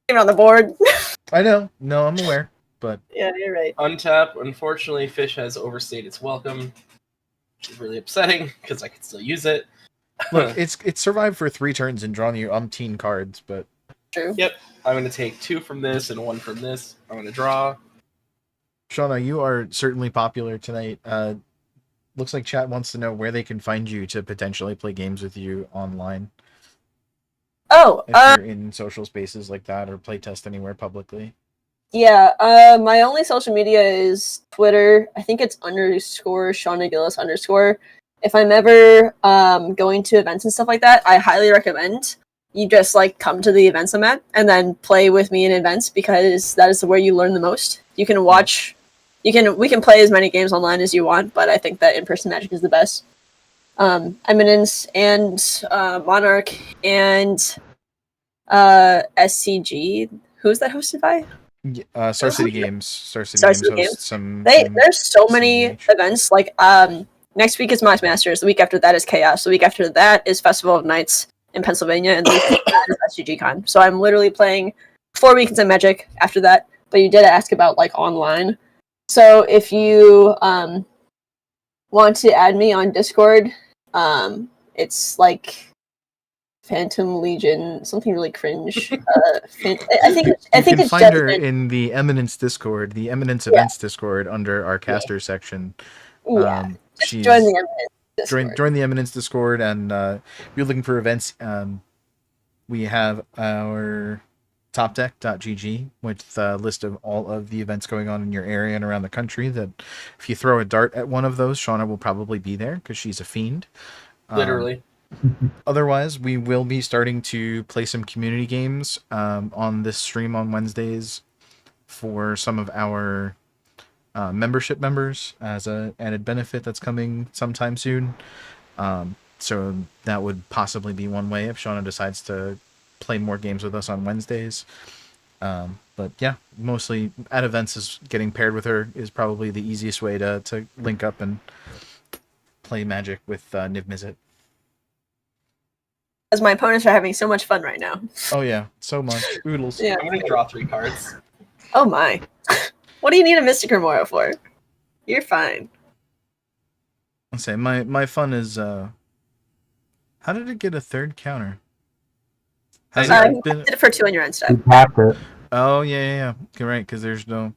B: Even on the board.
A: I know. No, I'm aware. But
B: Yeah, you're right.
C: Untap. Unfortunately, Fish has overstayed its welcome, which is really upsetting because I could still use it.
A: look, it's survived for 3 turns and drawn you umpteen cards, but
B: True.
C: Yep. I'm going to take 2 from this and 1 from this. I'm going to draw.
A: Shauna, you are certainly popular tonight. looks like chat wants to know where they can find you to potentially play games with you online.
B: Oh,
A: If you're in social spaces like that or playtest anywhere publicly.
B: yeah. My only social media is Twitter. I think it's _ Sean Gillis _. If I'm ever going to events and stuff like that, I highly recommend you just like come to the events I'm at and then play with me in events, because that is where you learn the most. You can watch, we can play as many games online as you want, but I think that in-person Magic is the best. Eminence and Monarch and SCG. Who's that hosted by?
A: Star City Games. Star City
B: Star
A: Games
B: City
A: hosts some.
B: There's so many
A: cEDH.
B: events. Like next week is Max Masters. The week after that is Chaos. The week after that is Festival of Nights in Pennsylvania, and the week after that is SGG Con. So I'm literally playing 4 weekends in Magic after that. But you did ask about like online. So if you want to add me on Discord, it's like Phantom Legion, something really cringe. I think
A: You can
B: it's
A: find her
B: Judgment.
A: in the Eminence Discord, the Eminence Events Discord under our caster section.
B: Yeah, just
A: She's
B: join the Eminence Discord.
A: join the Eminence Discord, and if you're looking for events, we have our topdeck.gg with a list of all of the events going on in your area and around the country. That if you throw a dart at one of those, Shauna will probably be there because she's a fiend.
C: Literally.
A: Otherwise, we will be starting to play some community games on this stream on Wednesdays for some of our membership members as an added benefit that's coming sometime soon. So that would possibly be one way if Shauna decides to play more games with us on Wednesdays. But yeah, mostly at events is getting paired with her is probably the easiest way to link up and play Magic with Niv Mizzet.
B: As my opponents are having so much fun right now.
A: Oh yeah, so much. Oodles.
B: Yeah.
C: I'm gonna draw 3 cards.
B: Oh my. What do you need a Mystic Remora for? You're fine.
A: I'll say my fun is how did it get a third counter? Has
C: I
A: it been?
B: Did it for 2 on your end step.
D: You tapped it.
A: Oh yeah. You're right, because there's no.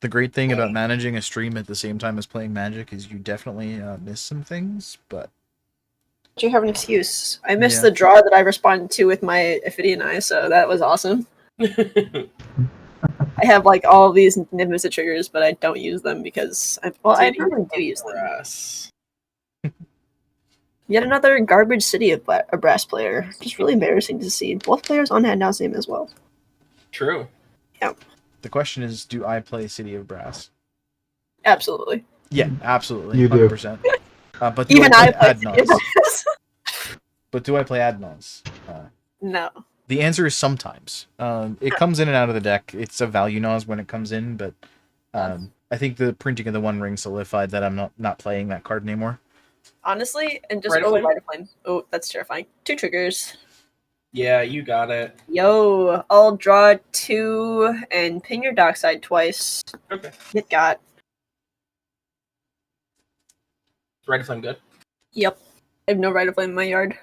A: The great thing about managing a stream at the same time as playing Magic is you definitely miss some things, but
B: Do you have an excuse? I missed
A: Yeah.
B: the draw that I responded to with my Ophidian Eye, so that was awesome. I have like all of these Niv Mizzet triggers, but I don't use them because I normally do use them.
C: Brass.
B: Yet another garbage City of Brass player. Just really embarrassing to see. Both players on Hadnow's name as well.
C: True.
A: the question is, do I play City of Brass?
B: Absolutely.
A: Yeah, absolutely,
D: You do.
A: 100%. But do
B: Even
A: I
B: I
A: play
B: play City of
A: Adnons?
B: Brass.
A: But do I play Adnons?
B: No.
A: The answer is sometimes. It comes in and out of the deck. It's a value nose when it comes in, but I think the printing of the One Ring solidified that I'm not playing that card anymore.
B: Honestly, and just
C: Right of Flame?
B: Right of Flame. Oh, that's terrifying. 2 triggers.
C: Yeah, you got it.
B: Yo, I'll draw 2 and ping your Dockside twice.
C: Okay.
B: Get got.
C: Right of Flame good?
B: Yep. I have no Right of Flame in my yard.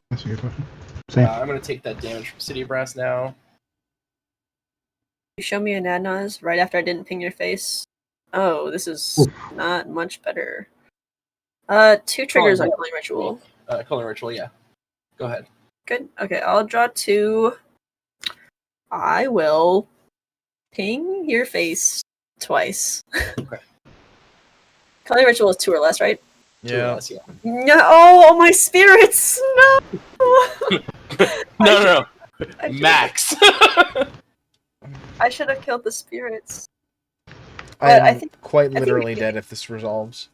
D: That's a good question. Same.
C: I'm gonna take that damage from City of Brass now.
B: You show me an Adnaz right after I didn't ping your face. Oh, this is not much better. 2 triggers on Killing Ritual.
C: Calling Ritual, yeah. Go ahead.
B: Good. Okay, I'll draw 2. I will ping your face twice.
C: Okay.
B: Killing Ritual is 2 or less, right?
C: Two or less, yeah.
B: No, oh, my spirits! No!
C: No.
B: I should've-
C: Max.
B: I should have killed the spirits.
A: I'm
B: I think-
A: quite
B: think
A: literally
B: we-
A: dead if this resolves.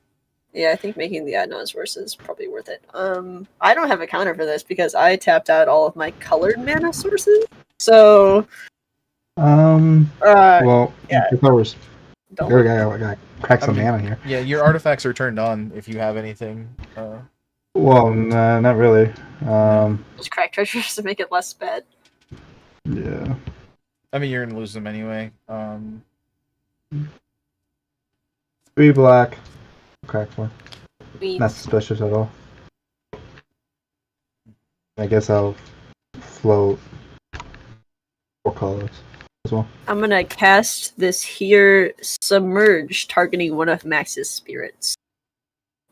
B: Yeah, I think making the Adnons worse is probably worth it. I don't have a counter for this because I tapped out all of my colored mana sources. So,
D: Well,
B: yeah.
D: if I was,
B: don't.
D: I gotta crack some
A: I mean-
D: mana here.
A: Yeah, your artifacts are turned on if you have anything.
D: Well, nah, not really.
B: Just crack treasures to make it less bad.
D: Yeah.
A: I mean, you're gonna lose them anyway.
D: 3 black. Crack 1.
B: We
D: Not suspicious at all. I guess I'll float 4 colors as well.
B: I'm gonna cast this here submerge, targeting one of Max's spirits.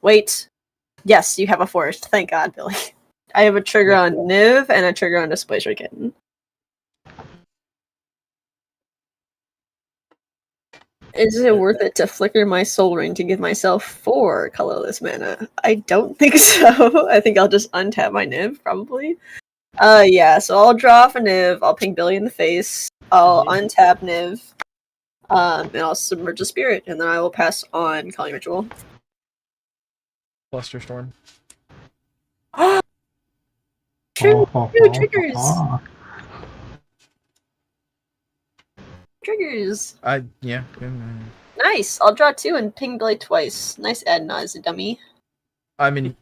B: Wait. Yes, you have a forest. Thank God, Billy. I have a trigger on Niv and a trigger on Displacer Kitten. Is it worth it to flicker my soul ring to give myself 4 colorless mana? I don't think so. I think I'll just untap my Niv, probably. Yeah, so I'll draw off a Niv, I'll ping Billy in the face, I'll untap Niv, and I'll submerge a spirit, and then I will pass on Calling Ritual.
A: Flusterstorm.
B: Two triggers! Triggers!
A: Yeah.
B: Nice! I'll draw 2 and ping Billy twice. Nice Adna, dummy.
A: I mean,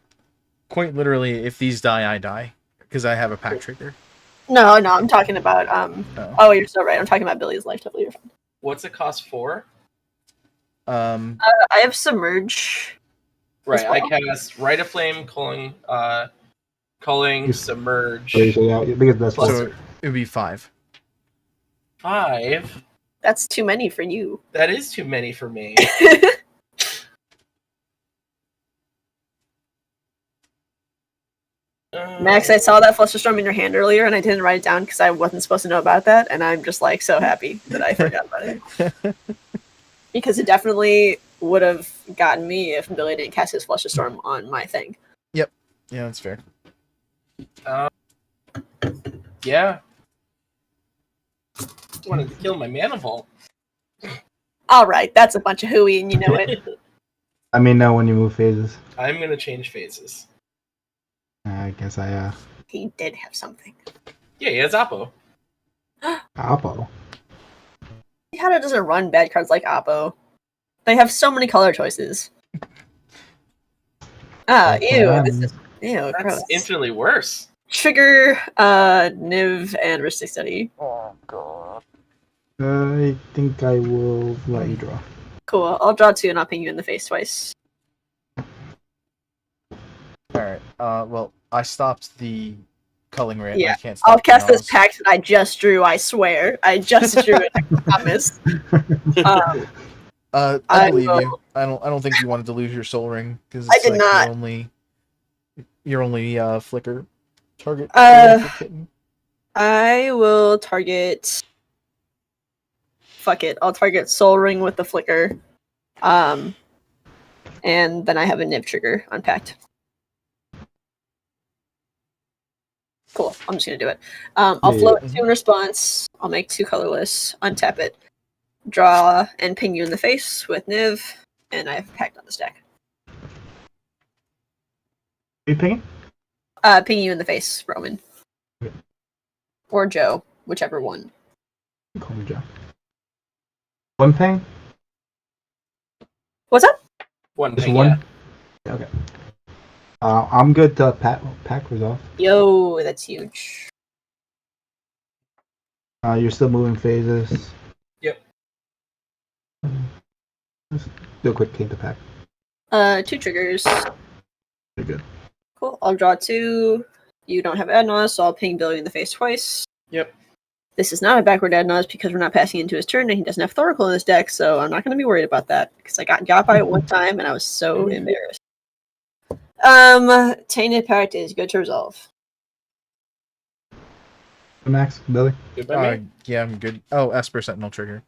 A: quite literally, if these die, I die. Because I have a pack trigger.
B: No, I'm talking about, Oh, you're so right. I'm talking about Billy's life. Totally, you're fine.
C: What's it cost for?
B: I have Submerge.
C: Right,
B: well.
C: I cast Rite of Flame, calling Submerge.
D: Because that's
A: So it would be 5.
C: 5?
B: That's too many for you.
C: That is too many for me.
B: Max, I saw that Flusterstorm in your hand earlier, and I didn't write it down because I wasn't supposed to know about that, and I'm just like so happy that I forgot about it. Because it definitely would have gotten me if Billy didn't cast his Flusterstorm on my thing.
A: Yep. Yeah, that's fair.
C: Yeah. I wanted to kill my mana vault.
B: Alright, that's a bunch of hooey, and you know it.
D: I mean, know when you move phases.
C: I'm gonna change phases.
D: I guess
B: He did have something.
C: Yeah, he has Oppo.
D: Oppo.
B: Diahada doesn't run bad cards like Oppo. They have so many color choices. This is
C: That's
B: gross.
C: infinitely worse.
B: Trigger, Niv, and Ristic Study.
A: Oh, God.
D: I think I will let you draw.
B: Cool. I'll draw 2 and I'll ping you in the face twice.
A: Alright. Well, I stopped the culling rate.
B: Yeah,
A: I can't stop
B: I'll cast
A: the
B: this pact that I just drew, I swear. I just drew it, I promise.
A: I
B: I
A: believe
B: will-
A: you. I don't think you wanted to lose your soul ring because
B: I did not.
A: Your only flicker target. For kitten.
B: I will target... Fuck it. I'll target Soul Ring with the flicker. And then I have a Niv trigger unpacked. Cool. I'm just gonna do it. I'll float 2 in response. I'll make 2 colorless. Untap it. Draw and ping you in the face with Niv. And I have packed on the stack.
D: Are you picking?
B: Ping you in the face, Roman.
D: Okay.
B: Or Joe, whichever one.
D: Call me Joe. One ping?
B: What's up?
C: One
D: Just
C: thing,
D: one?
C: yeah.
D: Okay. I'm good to pack resolve.
B: Yo, that's huge.
D: You're still moving phases.
C: Yep.
D: Let's do a quick king to pack.
B: 2 triggers.
D: Pretty good.
B: Cool. I'll draw 2. You don't have Adnos, so I'll ping Billy in the face twice.
C: Yep.
B: This is not a backward Adnos because we're not passing into his turn and he doesn't have Thoracle in his deck, so I'm not going to be worried about that because I got by it one time and I was so embarrassed. Tainted Pact is good to resolve.
D: Max, Billy.
C: Good by me.
A: Yeah, I'm good. Oh, Esper Sentinel trigger.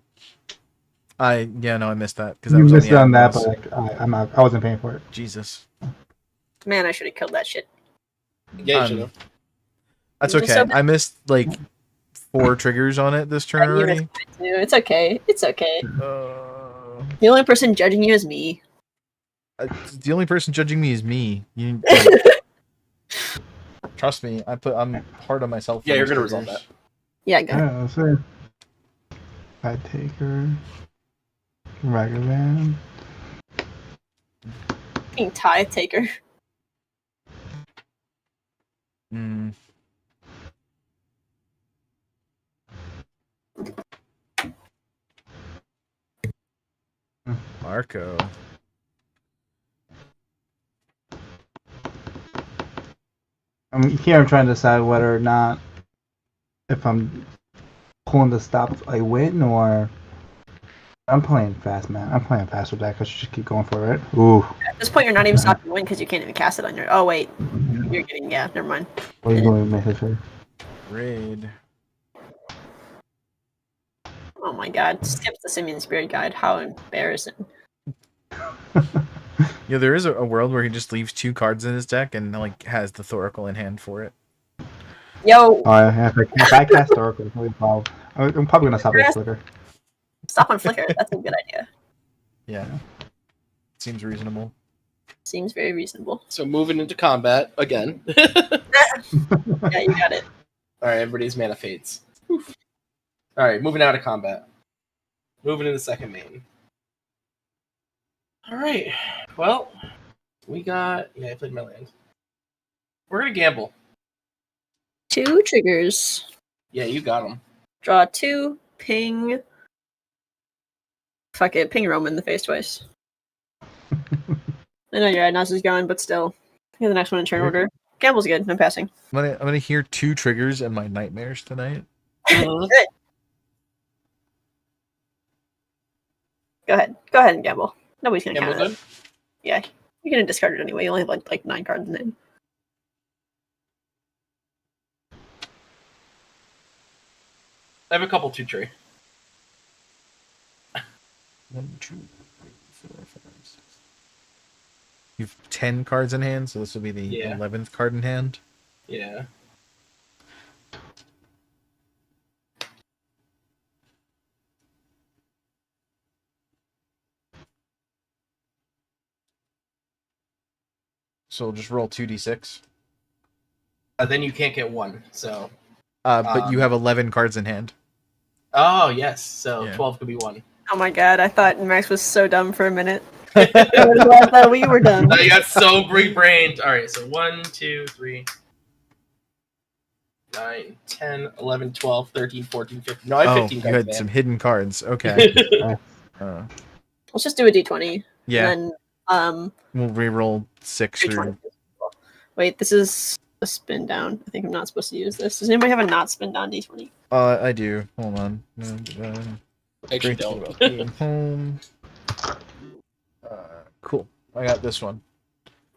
A: I missed that because
D: You
A: was
D: missed it on that,
A: Adnos.
D: but I wasn't paying for it.
A: Jesus.
B: Man, I should have killed that shit.
C: Yeah, you should have.
A: That's
B: I'm just
A: okay.
B: so-
A: I missed like 4 triggers on it this turn
B: You missed
A: already.
B: mine too. It's okay. It's okay.
A: Uh,
B: The only person judging you is me.
A: the only person judging me is me. You, trust me. I'm hard on myself. for
C: Yeah, you're
A: these
C: gonna resolve
A: triggers.
C: that.
B: Yeah, go.
D: Yeah, so I take her. Ragavan.
B: Fucking Tithe Taker.
A: Mm. Marco.
D: I'm trying to decide whether or not if I'm pulling the stop, I win, or I'm playing fast, man. I'm playing fast with that. I should just keep going for it. Ooh.
B: At this point, you're not even stopping to win because you can't even cast it on your. Oh wait, you're getting never mind.
D: What are you doing, man?
A: Raid.
B: Oh my god, skip the Simian Spirit Guide. How embarrassing.
A: Yeah, there is a world where he just leaves 2 cards in his deck and like has the Thoracle in hand for it.
B: Yo,
D: If I cast Oracle, I'm probably gonna stop at Flicker.
B: stop on Flicker. That's a good idea.
A: Yeah. Seems reasonable.
B: Seems very reasonable.
C: So moving into combat again.
B: Yeah, you got it.
C: All right, everybody's mana fades. Oof. All right, moving out of combat. Moving into second main. All right. Well, we got. Yeah, I played my land. We're gonna gamble.
B: 2 triggers.
C: Yeah, you got them.
B: Draw 2. Ping. Fuck it. Ping Roman in the face twice. I know your Adnos is gone, but still. Get the next one in turn order. Gamble's good. I'm passing.
A: I'm gonna hear 2 triggers and my nightmares tonight.
B: Good. Go ahead. Go ahead and gamble. Nobody's gonna
C: Gamble
B: count
C: good.
B: it. Yeah, you're gonna discard it anyway. You only have like 9 cards in it.
C: I have a couple 2-tree.
A: 1, 2, 3, 4, 5, 6. You've 10 cards in hand, so this will be the
C: Yeah.
A: 11th card in hand.
C: Yeah.
A: So we'll just roll 2d6.
C: Then you can't get 1. So.
A: But you have 11 cards in hand.
C: Oh yes. So
A: Yeah.
C: 12 could be 1.
B: Oh my god, I thought Max was so dumb for a minute. I thought we were dumb.
C: You got so big-brained. All right. So 1, 2, 3, 9, 10, 11, 12, 13, 14, 15. No, I have 15
A: you
C: cards.
A: had
C: man.
A: some hidden cards. Okay.
B: Let's just do a d20.
A: Yeah.
B: And then,
A: We'll re-roll 6
B: d20.
A: or...
B: Wait, this is a spin down. I think I'm not supposed to use this. Does anybody have a not spin down d20?
A: I do. Hold on.
C: Actually,
A: Great
C: don't.
A: about being home. Cool. I got this one.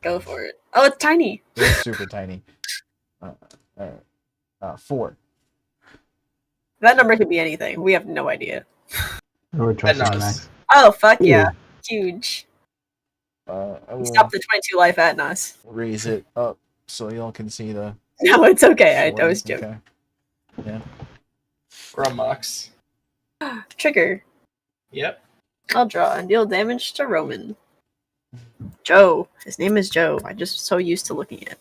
B: Go for it. Oh, it's tiny.
A: It's super tiny. Alright. 4.
B: That number could be anything. We have no idea.
D: We're trusting
C: Adnos.
D: Max.
B: Oh, fuck yeah. Huge.
A: I will
B: Stop the 22 life Atnos.
A: raise it up so y'all can see the...
B: No, it's okay. I was
A: Okay.
B: joking.
A: Yeah.
C: Grummox.
B: Trigger.
C: Yep.
B: I'll draw and deal damage to Roman. Joe. His name is Joe. I'm just so used to looking at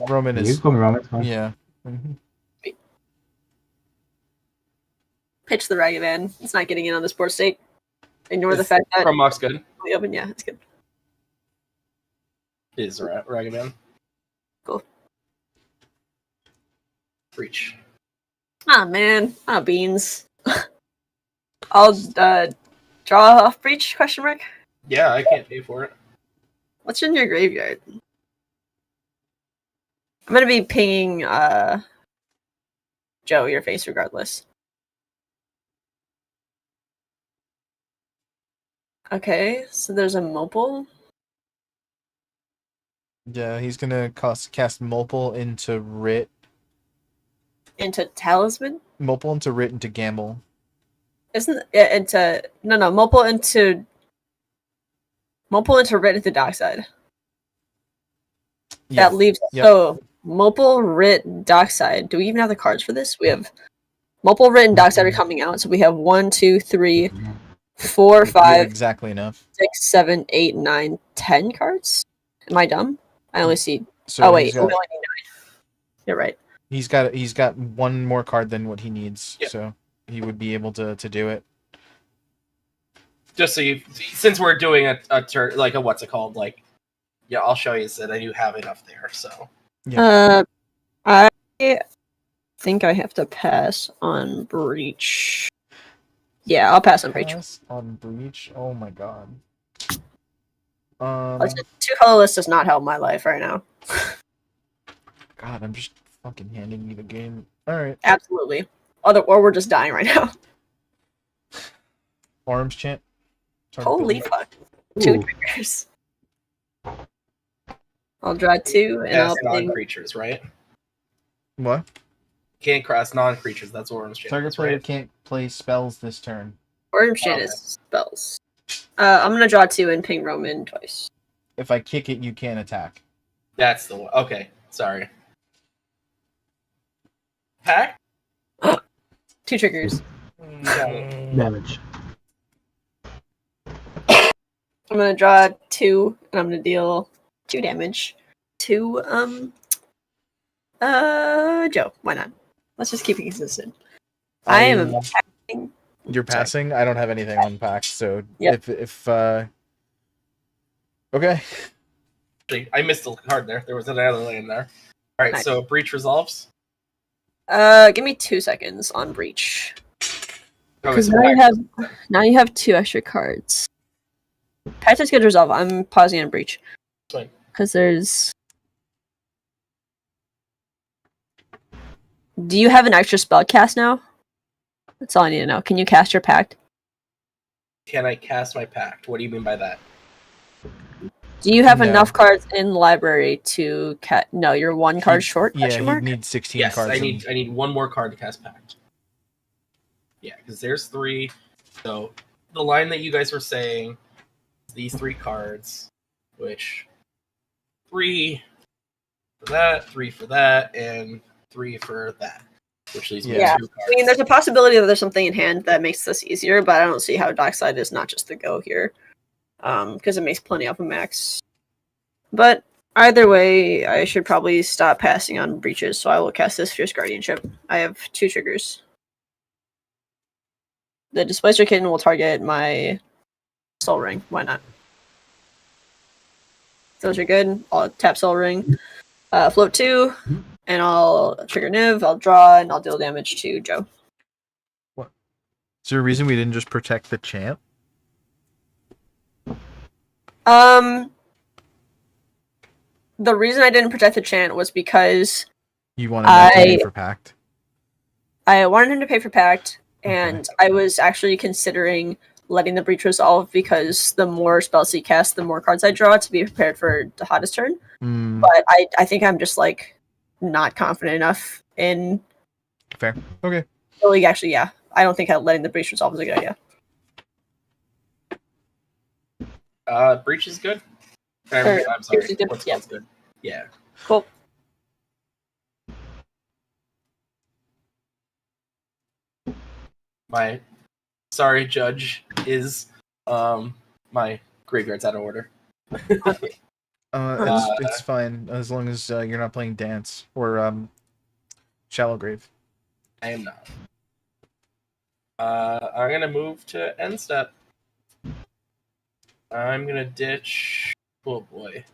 A: Roman
D: You
A: is...
D: call me Roman. It's fine.
A: Yeah. Mhm.
B: Pitch the Ragavan. It's not getting in on this board state. Ignore the
C: Is
B: fact that
C: Grummox good.
B: we open. Yeah, it's good.
C: Is Ragavan.
B: Cool.
C: Breach.
B: Ah, man. Ah, beans. I'll draw off breach, question mark.
C: Yeah, I can't pay for it.
B: What's in your graveyard? I'm gonna be pinging Joe your face regardless. Okay, so there's a mobile.
A: Yeah, he's gonna cast Mulple into Writ.
B: Into Talisman?
A: Mulple into Writ into Gamble.
B: Isn't it into mobile into Writ into Dockside.
A: Yeah.
B: That leaves so mobile Writ Dockside. Do we even have the cards for this? We have mobile Writ and Dockside are coming out, so we have 1, 2, 3, 4,
A: You have
B: 5,
A: exactly enough.
B: 6, 7, 8, 9, 10 cards. Am I dumb? I only see.
A: So
B: Oh wait,
A: he's
B: we
A: got,
B: only need 9. You're right.
A: he's got one more card than what he needs,
C: Yep.
A: so he would be able to do it.
C: Just so you, since we're doing a turn, like a what's it called? Like, yeah, I'll show you that I do have enough there. So
B: I think I have to pass on breach. Yeah, I'll pass on breach.
A: Pass on Breach. Oh my god.
B: Listen, 2 colorless does not help my life right now.
A: God, I'm just fucking handing you the game. All right.
B: Absolutely. Or we're just dying right now.
A: Arms chant. Start
B: Holy
A: building.
B: fuck. 2
D: Ooh.
B: triggers. I'll draw 2 and
C: Cast
B: I'll ping.
C: non-creatures, right?
A: What?
C: Can't cross non-creatures. That's what Worms Chant
A: Target
C: is,
A: player
C: right?
A: can't play spells this turn.
B: Orange Chain is spells. I'm gonna draw 2 and ping Roman twice.
A: If I kick it, you can't attack.
C: That's the one. Okay, sorry. Pack?
B: 2 triggers.
C: Got it.
D: Damage.
B: I'm gonna draw 2 and I'm gonna deal 2 damage to Joe. Why not? Let's just keep it consistent. I am attacking.
A: You're passing. I don't have anything on packs, so
B: Yep.
A: if okay.
C: Actually, I missed a card there. There was another land there. All right,
B: Nice.
C: so breach resolves.
B: Give me 2 seconds on breach. Because now you have 2 extra cards. Pact is good to resolve. I'm pausing on breach.
C: Fine.
B: Because there's. Do you have an extra spell cast now? That's all I need to know. Can you cast your pact?
C: Can I cast my pact? What do you mean by that?
B: Do you have
A: No.
B: enough cards in the library to cast? No, you're 1 card short.
A: Yeah,
B: Question
A: you
B: mark?
A: need 16
C: Yes,
A: cards.
C: I need one more card to cast pact. Yeah, because there's 3. So the line that you guys were saying, these 3 cards, which 3 for that, 3 for that, and 3 for that, which leaves me
A: Yeah.
C: with 2 cards.
B: I mean, there's a possibility that there's something in hand that makes this easier, but I don't see how Dockside is not just the go here. Because it makes plenty of a max. But either way, I should probably stop passing on breaches, so I will cast this Fierce Guardianship. I have 2 triggers. The Displacer Kitten will target my Soul Ring. Why not? Those are good. I'll tap Soul Ring, float 2, and I'll trigger Niv, I'll draw, and I'll deal damage to Joe.
A: Is there a reason we didn't just protect the champ?
B: The reason I didn't protect the chant was because
A: You wanted that to pay for pact.
B: I wanted him to pay for Pact,
A: Okay.
B: and I was actually considering letting the breach resolve because the more spells he casts, the more cards I draw to be prepared for Diahada's turn.
A: Mm,
B: But I think I'm just like not confident enough in.
A: fair. Okay.
B: Really, actually, yeah, I don't think letting the breach resolve is a good idea.
C: Breach is good.
B: Or,
C: I'm sorry.
B: Breach is good,
C: What's
B: yeah.
C: good? Yeah.
B: Cool.
C: My sorry judge is my graveyard's out of order.
A: It's fine as long as you're not playing dance or shallow grave.
C: I am not. I'm gonna move to end step. I'm gonna ditch. Oh boy.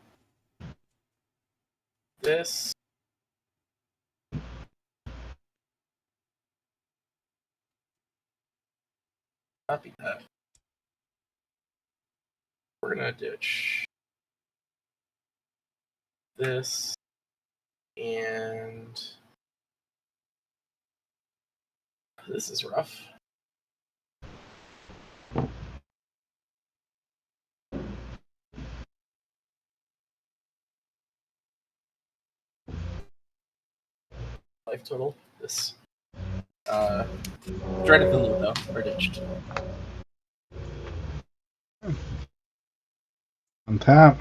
C: This. Copy that. We're gonna ditch this and this is rough. Life total. This. Dreaded the loot though, or ditched.
D: On tap.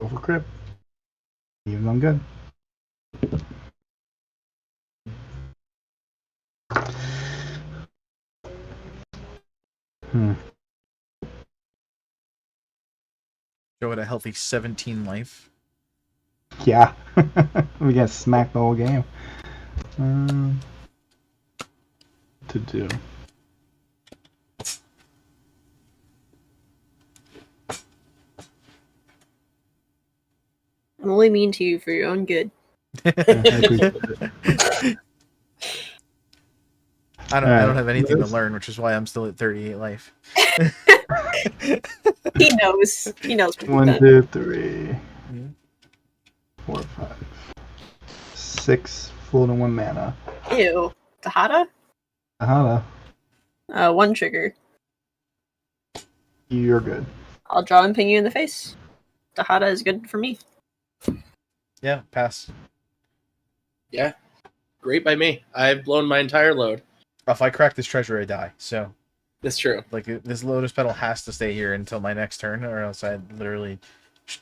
D: Go for crypt. Even I'm good.
A: Joe had a healthy 17 life.
D: Yeah. We got smacked the whole game. To do.
B: I'm only mean to you for your own good.
D: I appreciate it.
A: I don't
D: Alright,
A: have anything to
D: let's-
A: learn, which is why I'm still at 38 life.
B: He knows. He knows. What
D: 1,
B: he's done.
D: 2, 3,
A: Yeah.
D: 4, 5, 6 full to 1 mana.
B: Ew. Diahada?
D: Diahada,
B: 1 trigger.
D: you're good.
B: I'll draw and ping you in the face. Diahada is good for me.
A: Yeah, pass.
C: Yeah, great by me. I've blown my entire load.
A: If I crack this treasure, I die. So,
C: That's true.
A: like, this Lotus Petal has to stay here until my next turn, or else I literally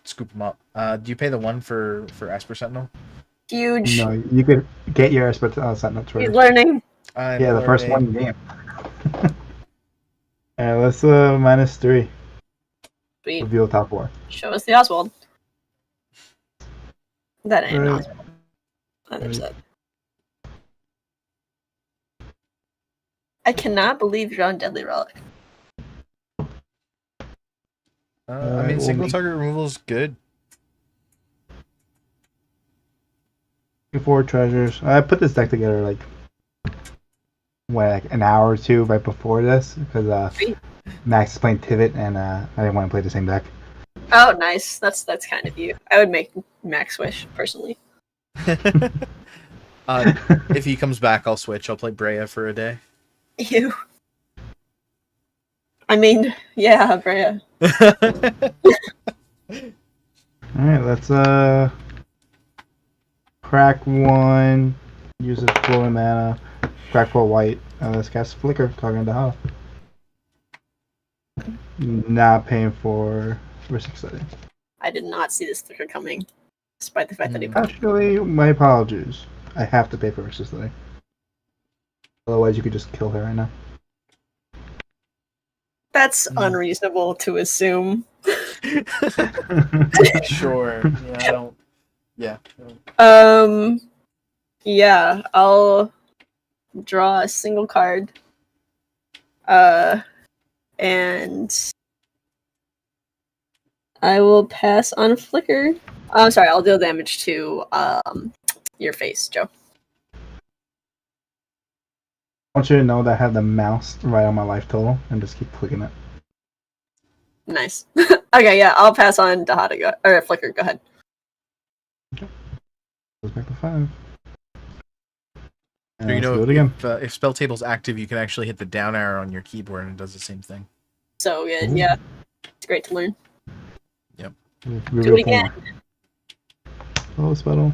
A: scoop them up. Do you pay the 1 for Esper Sentinel?
B: Huge.
D: No, you could get your Sentinel
B: He's
D: Treasure.
B: learning.
D: Yeah, the first one in the game. Alright, let's -3.
B: Sweet.
D: Reveal top 4.
B: Show us the Oswald. That ain't
D: Right.
B: Oswald. I'm
D: Right.
B: upset. I cannot believe you're on Deadly Relic.
A: I mean,
D: well,
A: single target removal is good.
D: 4 treasures. I put this deck together like an hour or 2 right before this because Max is playing Tivit and I didn't want to play the same deck.
B: Oh, nice. That's kind of you. I would make Max Wish personally.
A: If he comes back, I'll switch. I'll play Brea for a day.
B: Ew. I mean, yeah, Brea.
D: Alright, let's crack 1, use a flowing mana, crack 4 white, let's cast Flicker, targeting Diahada. Not paying for risk study.
B: I did not see this sticker coming, despite the fact that he
D: Actually, my apologies. I have to pay for risk study. Otherwise, you could just kill her right now.
B: That's unreasonable to assume.
A: Sure. Yeah, I don't. Yeah.
B: Yeah, I'll draw a single card. And I will pass on Flicker. I'm sorry, I'll deal damage to your face, Joe.
D: I want you to know that I have the mouse right on my life total and just keep clicking it.
B: Nice. Okay, yeah, I'll pass on Diahada, or Flicker, go ahead.
D: Goes back to 5.
A: So you
D: Let's
A: know,
D: do it again.
A: if spell table's active, you can actually hit the down arrow on your keyboard and it does the same thing.
B: So good,
D: Ooh.
B: yeah. It's great to learn.
D: Reveal
B: Do it again.
D: Oh, spell.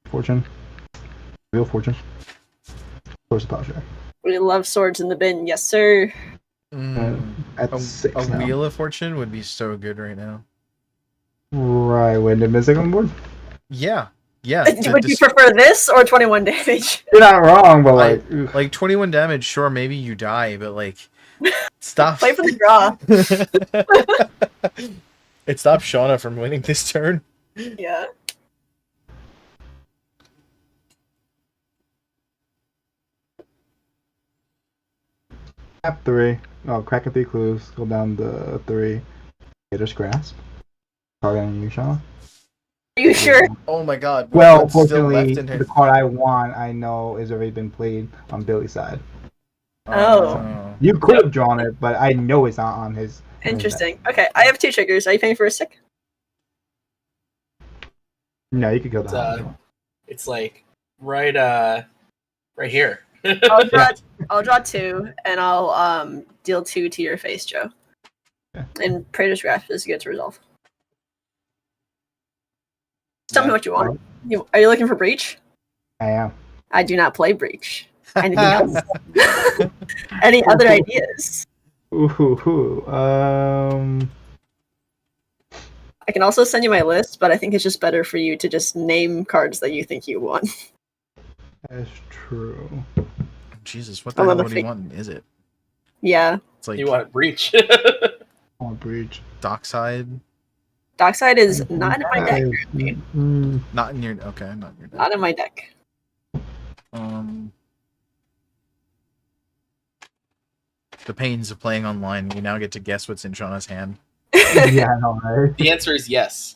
D: Fortune. Real fortune. Source of Power.
B: We love swords in the bin, yes sir.
D: At 6
A: A
D: now.
A: Wheel of Fortune would be so good right now.
D: Right, when Niv Mizzet on board?
A: Yeah. Yeah.
B: Would you prefer this or 21 damage?
D: You're not wrong, but like...
A: Like 21 damage, sure, maybe you die, but like, stop.
B: Play for the draw.
A: It stopped Shauna from winning this turn.
B: Yeah.
D: Tap 3. Oh, crack at 3 clues. Go down to 3. Gator's Grasp. Targeting you, Shauna.
B: Are you sure?
A: Oh my god.
D: Well,
A: what's still
D: fortunately,
A: left in here?
D: the card I want, I know, has already been played on Billy's side.
B: Oh.
D: You could have drawn it, but I know it's not on his.
B: Interesting. Okay, I have 2 triggers. Are you paying for a stick?
D: No, you could kill
C: It's,
D: the
C: It's like right here.
B: I'll draw 2, and I'll deal 2 to your face, Joe.
D: Okay.
B: And Praetor's Grasp is good to resolve. Tell me what you want. Are you looking for Breach?
D: I am.
B: I do not play Breach. Anything else? Any other ideas?
D: Ooh.
B: I can also send you my list, but I think it's just better for you to just name cards that you think you want.
D: That's true.
A: Jesus, what the hell do you want? Is it?
B: Yeah.
A: It's like
C: You want Breach?
D: Oh, Breach.
A: Dockside.
B: Dockside is not in my deck.
A: Not in your. Okay, not in your deck.
B: Not in my deck.
A: The pains of playing online. We now get to guess what's in Shauna's hand.
D: Yeah, I know, right?
C: The answer is yes.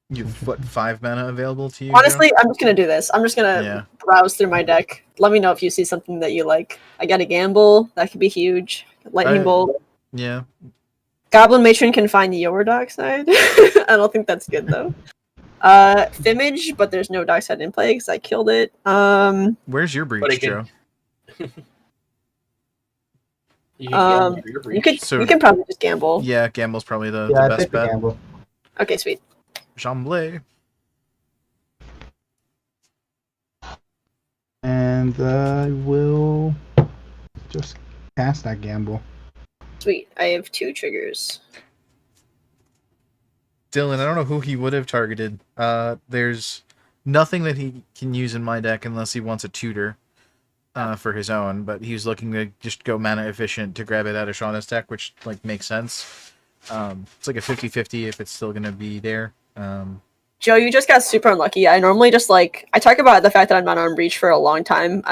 A: You've what 5 mana available to you?
B: Honestly, I'm just gonna do this. I'm just gonna
A: Yeah.
B: browse through my deck. Let me know if you see something that you like. I got a Gamble. That could be huge. Lightning Bolt.
A: Yeah.
B: Goblin Matron can find your Dockside. I don't think that's good, though. Fimage, but there's no dark side in play because I killed it.
A: Where's your
C: But
A: breach,
C: again-
A: Joe?
C: You can gamble for your breach.
A: So-
B: you can probably just gamble.
A: Yeah, gamble's probably the
D: Yeah, I
A: best
D: picked the
A: bet.
D: gamble.
B: Okay, sweet.
A: Jamblé.
D: And I will just cast that gamble.
B: Sweet. I have 2 triggers.
A: Dylan, I don't know who he would have targeted. There's nothing that he can use in my deck unless he wants a tutor for his own, but he's looking to just go mana efficient to grab it out of Shauna's deck, which like makes sense. It's like a 50-50 if it's still going to be there.
B: Joe, you just got super unlucky. I normally just like I talk about the fact that I'm not on Breach for a long time,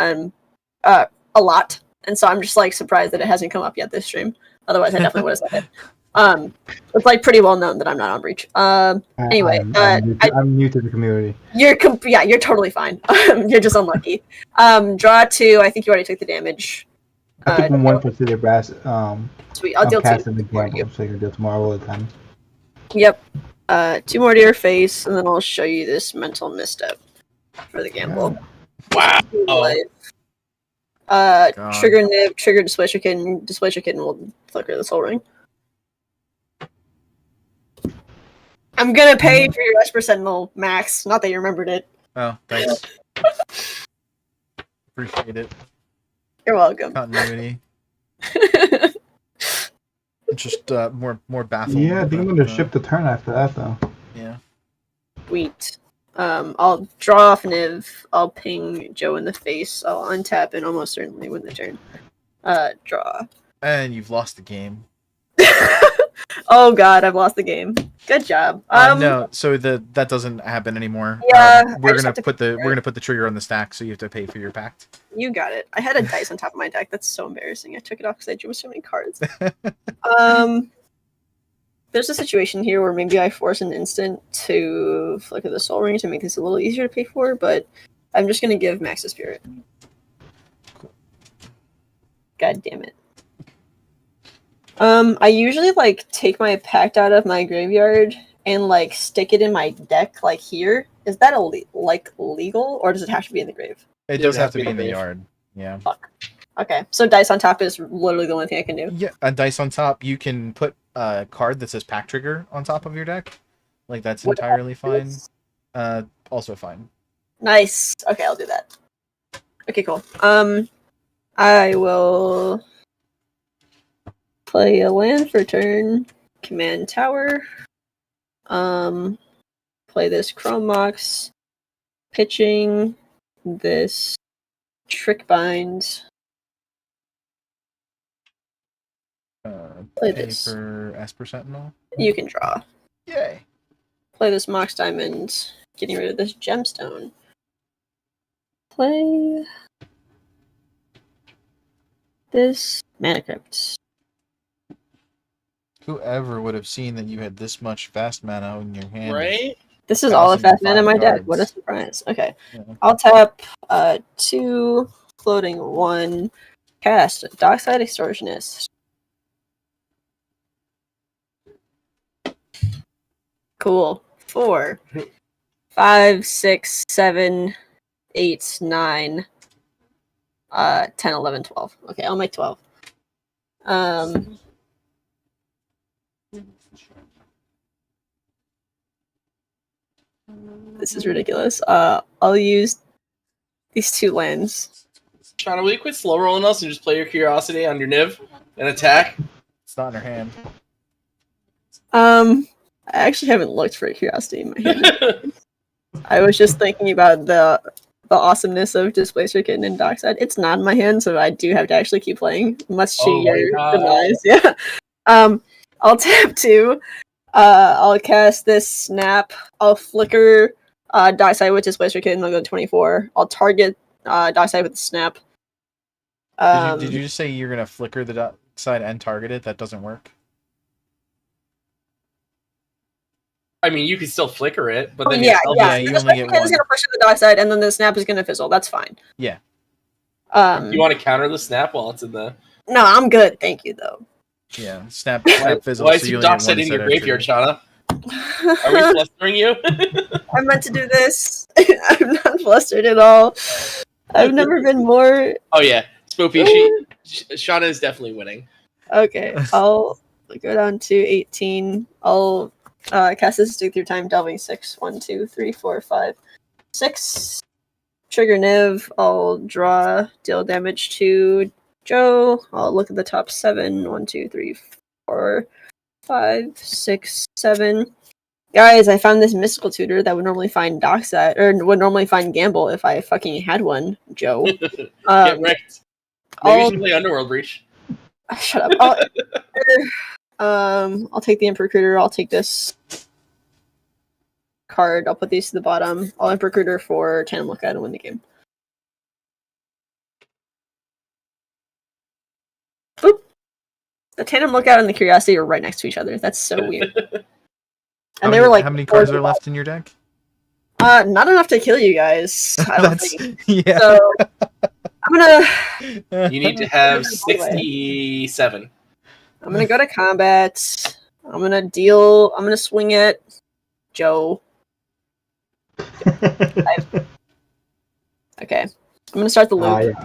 B: a lot, and so I'm just like surprised that it hasn't come up yet this stream. Otherwise, I definitely would have said it. It's like pretty well known that I'm not on Breach. Anyway,
D: I'm new to the community.
B: you're totally fine. You're just unlucky. Draw 2. I think you already took the damage.
D: I took one for City Brass.
B: Sweet. I'll deal 2
D: casting the
B: for you.
D: gamble, so I can deal tomorrow all the time.
B: Yep. 2 more to your face, and then I'll show you this mental misstep for the gamble.
C: Wow.
B: Trigger Niv, trigger Displacer Kitten will flicker the Soul Ring. I'm gonna pay for your Esper Sentinel, Max. Not that you remembered it.
A: Oh, thanks. Appreciate it.
B: You're welcome.
A: Continuity. Just more baffled.
D: Yeah, I think I'm gonna
A: but,
D: ship the turn after that though.
A: Yeah.
B: Sweet. I'll draw off Niv. I'll ping Joe in the face. I'll untap and almost certainly win the turn. Draw.
A: And you've lost the game.
B: Oh god, I've lost the game. Good job.
A: No, so that doesn't happen anymore.
B: Yeah, I
A: we're
B: just
A: gonna
B: have to
A: put the
B: figure it.
A: the trigger on the stack, so you have to pay for your pact.
B: You got it. I had a dice on top of my deck. That's so embarrassing. I took it off because I drew so many cards. There's a situation here where maybe I force an instant to flicker the Soul Ring to make this a little easier to pay for, but I'm just gonna give Max a Spirit. God damn it. I usually like take my pact out of my graveyard and like stick it in my deck like here. Is that legal, or does it have to be in the grave?
A: It does have to be in the yard. Yeah.
B: Fuck. Okay, so dice on top is literally the only thing I can do.
A: Yeah, a dice on top. You can put a card that says pack trigger on top of your deck. Like that's
B: What
A: entirely fine.
B: is-
A: Also fine.
B: Nice. Okay, I'll do that. Okay, cool. I will play a land for turn. Command tower. Play this Chrome Mox. Pitching this Trick Bind. Play
A: Pay
B: this.
A: for Esper Sentinel.
B: You can draw.
A: Yay.
B: Play this Mox Diamond. Getting rid of this Gemstone. Play this Mana Crypt.
A: Whoever would have seen that you had this much fast mana in your hand?
C: Right?
B: This is all the fast mana in my
A: 1,005
B: deck.
A: cards.
B: What a surprise. Okay.
A: Yeah.
B: I'll tap 2, floating 1, cast Dockside Extortionist. Cool. 4, 5, 6, 7, 8, 9, 10, 11, 12. Okay, I'll make 12. This is ridiculous. I'll use these 2 lands.
C: Shauna, will you quit slow rolling us and just play your curiosity on your Niv and attack?
A: It's not in her hand.
B: I actually haven't looked for a curiosity in my hand. I was just thinking about the awesomeness of Displacer Kitten and Dockside. It's not in my hand, so I do have to actually keep playing, much to
C: Oh my
B: your
C: God.
B: demise. Yeah. I'll tap 2. I'll cast this Snap. I'll flicker Dockside with Displacer Kitten. I'll go 24. I'll target Dockside with the Snap.
A: Did you just say you're gonna flicker the side and target it? That doesn't work.
C: I mean, you can still flicker it, but then
B: yeah.
A: you
B: The
A: only
B: Displacer
A: get
B: Kitten is
A: one.
B: gonna push to the Dockside, and then the Snap is gonna fizzle. That's fine.
A: Yeah.
C: you want to counter the snap while it's in the.
B: No, I'm good. Thank you, though.
A: Yeah. Snap fizzle.
C: Why
A: so
C: is
A: you
C: you
A: only get
C: dockside
A: one
C: in your
A: set of
C: graveyard,
A: triggers.
C: Shauna? Are we flustering you?
B: I meant to do this. I'm not flustered at all. I've never been more.
C: Oh yeah, Spoopy. Shauna is definitely winning.
B: Okay, I'll go down to 18. I'll cast this stick through time, delving 6. 1, 2, 3, 4, 5, 6. Trigger Niv. I'll draw, deal damage to Joe. I'll look at the top 7. 1, 2, 3, 4, 5, 6, 7. Guys, I found this mystical tutor that would normally find Dockside, or would normally find Gamble if I fucking had one, Joe.
C: Get wrecked. Maybe you should play Underworld Breach.
B: Shut up. I'll take the Emperor Recruiter. I'll take this card. I'll put these to the bottom. I'll Emperor Recruiter for Tandem Lookout and win the game. Boop. The Tandem Lookout and the Curiosity are right next to each other. That's so weird. And they were like,
A: how many cards are left in your deck?
B: Not enough to kill you guys. I don't think.
A: Yeah.
B: So I'm gonna.
C: You need to have 67.
B: I'm gonna go to combat. I'm gonna deal. I'm gonna swing at Joe. Okay. I'm gonna start the loop.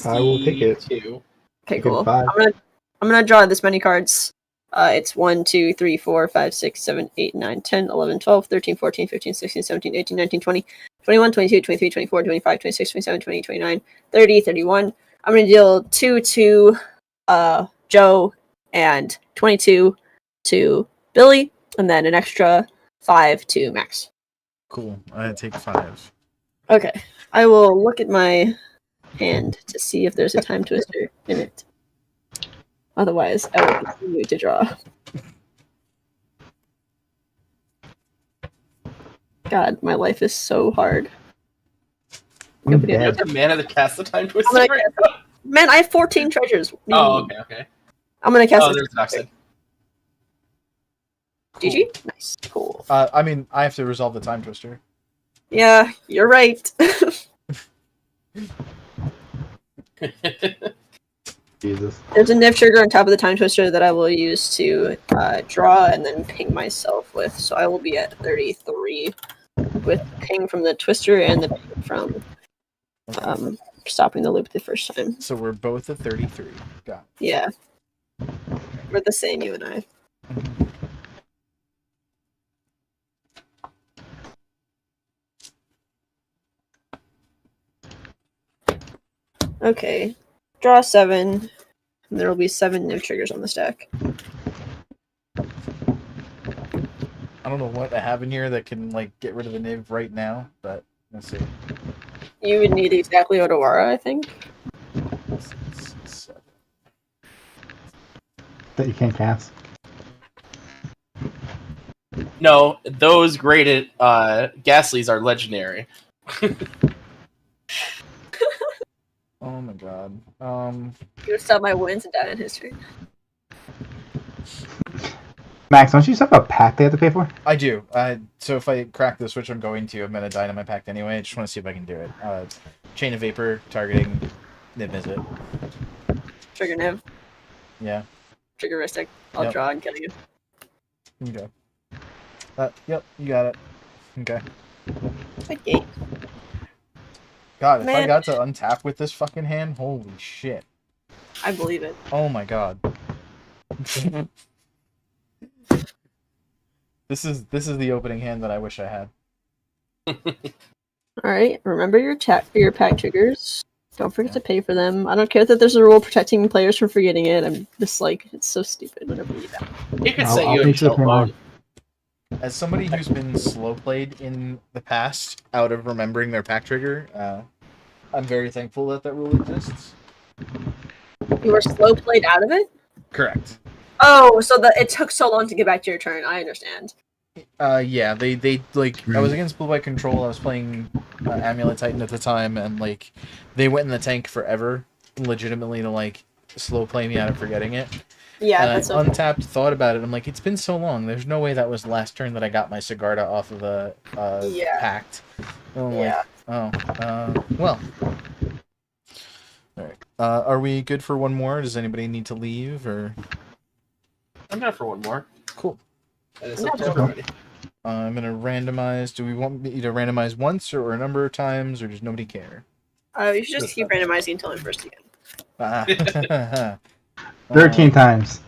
D: I will take it.
C: 62.
B: Okay, cool.
D: 5.
B: I'm gonna draw this many cards. It's 1, 2, 3, 4, 5, 6, 7, 8, 9, 10, 11, 12, 13, 14, 15, 16, 17, 18, 19, 20, 21, 22, 23, 24, 25, 26, 27, 28, 29, 30, 31. I'm gonna deal 2 to Joe and 22 to Billy, and then an extra 5 to Max.
A: Cool. I take 5.
B: Okay. I will look at my hand to see if there's a time twister in it. Otherwise, I will continue to draw. God, my life is so hard. Nobody
C: You have the mana to cast the Time Twister right now?
B: Man, I have 14 treasures.
C: Oh, okay.
B: I'm gonna cast
C: Oh,
B: this.
C: there's Dockside.
B: GG? Nice. Cool.
A: I mean, I have to resolve the time twister.
B: Yeah, you're right.
D: Jesus.
B: There's a Niv trigger on top of the time twister that I will use to draw and then ping myself with. So I will be at 33 with ping from the twister and the ping from stopping the loop the first time.
A: So we're both at 33. Got it.
B: Yeah. We're the same, you and I. Okay. Draw 7. And there will be 7 Niv triggers on the stack.
A: I don't know what I have in here that can like get rid of the Niv right now, but let's see.
B: You would need exactly Odawara, I think.
A: 7.
D: That you can't cast.
C: No, those graded Ghastlies are legendary.
A: Oh my god.
B: You would stop my wins and die in history.
D: Max, don't you still have a pack they have to pay for?
A: I do. So if I crack this, which I'm going to, I'm gonna die in my pact anyway. I just want to see if I can do it. Chain of Vapor targeting Niv Mizzet.
B: Trigger Niv.
A: Yeah.
B: Triggeristic. I'll
A: Yep.
B: draw and kill you.
A: Okay. Yep, you got it. Okay.
B: Okay.
A: God, if I
B: Man.
A: got to untap with this fucking hand, holy shit.
B: I believe it.
A: Oh my god. This is the opening hand that I wish I had.
B: Alright, remember your pack triggers. Don't forget to pay for them. I don't care that there's a rule protecting players from forgetting it. I'm just like, it's so stupid whenever you do that.
C: It could
D: I'll-
C: set
D: I'll
C: you in
D: make sure to
C: tilt
D: pay
C: mode.
D: mine.
A: As somebody who's been slow played in the past, out of remembering their pack trigger, I'm very thankful that rule exists.
B: You were slow played out of it?
A: Correct.
B: Oh, so it took so long to get back to your turn. I understand.
A: Yeah, they like I was against Blue by Control. I was playing Amulet Titan at the time, and like they went in the tank forever, legitimately to like slow play me out of forgetting it.
B: Yeah,
A: And I
B: that's okay.
A: untapped, thought about it. I'm like, it's been so long. There's no way that was the last turn that I got my Sigarda off of the
B: Yeah.
A: pact. And I'm
B: Yeah.
A: well. All right. Are we good for one more? Does anybody need to leave or?
C: I'm down for one more.
A: Cool.
C: And it's up to everybody.
A: I'm gonna randomize. Do we want me to randomize once or a number of times, or does nobody care?
B: You should just keep randomizing until I'm first again.
A: Ah.
D: 13 times.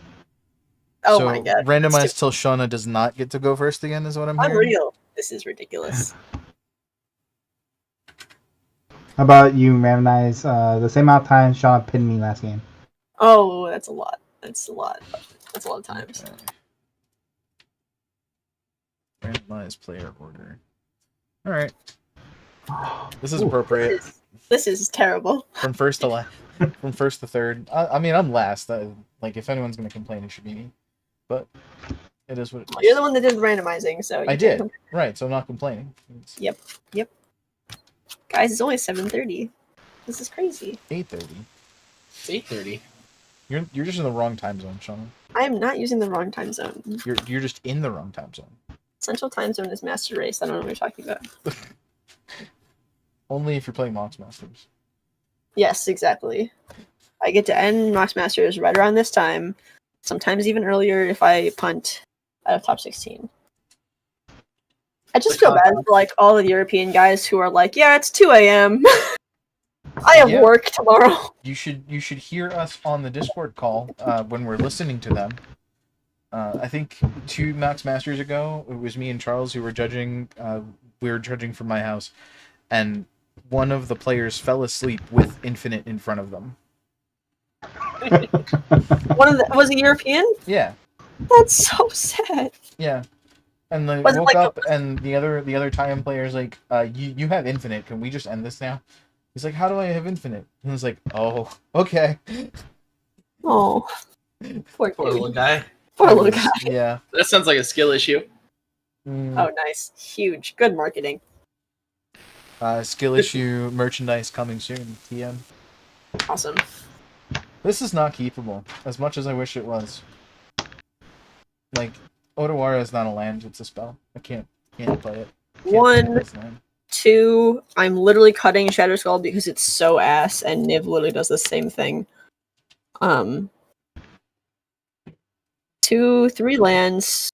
B: Oh
A: so
B: my god.
A: randomize till Shauna does not get to go first again is what I'm hearing.
B: Unreal. This is ridiculous.
D: How about you randomize the same amount of times Sean pinned me last game?
B: Oh, that's a lot. That's a lot. That's a lot of times.
A: Okay. Randomize player order. All right. This is
D: Ooh.
A: appropriate.
B: This is terrible.
A: From first to last. From first to third. I mean, I'm last. Like, if anyone's gonna complain, it should be me. But it is what it is.
B: You're the one that did the randomizing, so
A: I did. Right, so I'm not complaining. It's
B: Yep. Guys, it's only 7:30. This is crazy.
A: 8:30.
C: It's 8:30.
A: You're just in the wrong time zone, Shauna.
B: I am not using the wrong time zone.
A: You're just in the wrong time zone.
B: Central time zone is master race. I don't know what you're talking about.
A: Only if you're playing Mox Masters.
B: Yes, exactly. I get to end Mox Masters right around this time. Sometimes even earlier if I punt out of top 16. I just feel bad for like all the European guys who are like, yeah, it's 2 a.m. I have
A: Yeah.
B: work tomorrow.
A: You should hear us on the Discord call when we're listening to them. I think 2 Mox Masters ago, it was me and Charles who were judging. We were judging from my house, and one of the players fell asleep with Infinite in front of them.
B: Was it European?
A: Yeah,
B: That's so sad.
A: yeah. And they
B: Was it
A: woke
B: like
A: up, and the other Thailand player's like, you have Infinite. Can we just end this now? He's like, how do I have Infinite? And I was like, oh, okay.
B: Oh, poor
C: Little guy.
B: Poor little guy.
A: Yeah.
C: That sounds like a skill issue.
B: Oh, nice. Huge. Good marketing.
A: Skill issue, merchandise coming soon. TM.
B: Awesome.
A: This is not keepable, as much as I wish it was. Like, Odawara is not a land, it's a spell. I can't play it. Can't play
B: One,
A: this land.
B: 2, I'm literally cutting Shadow Skull because it's so ass, and Niv literally does the same thing. 2, 3 lands.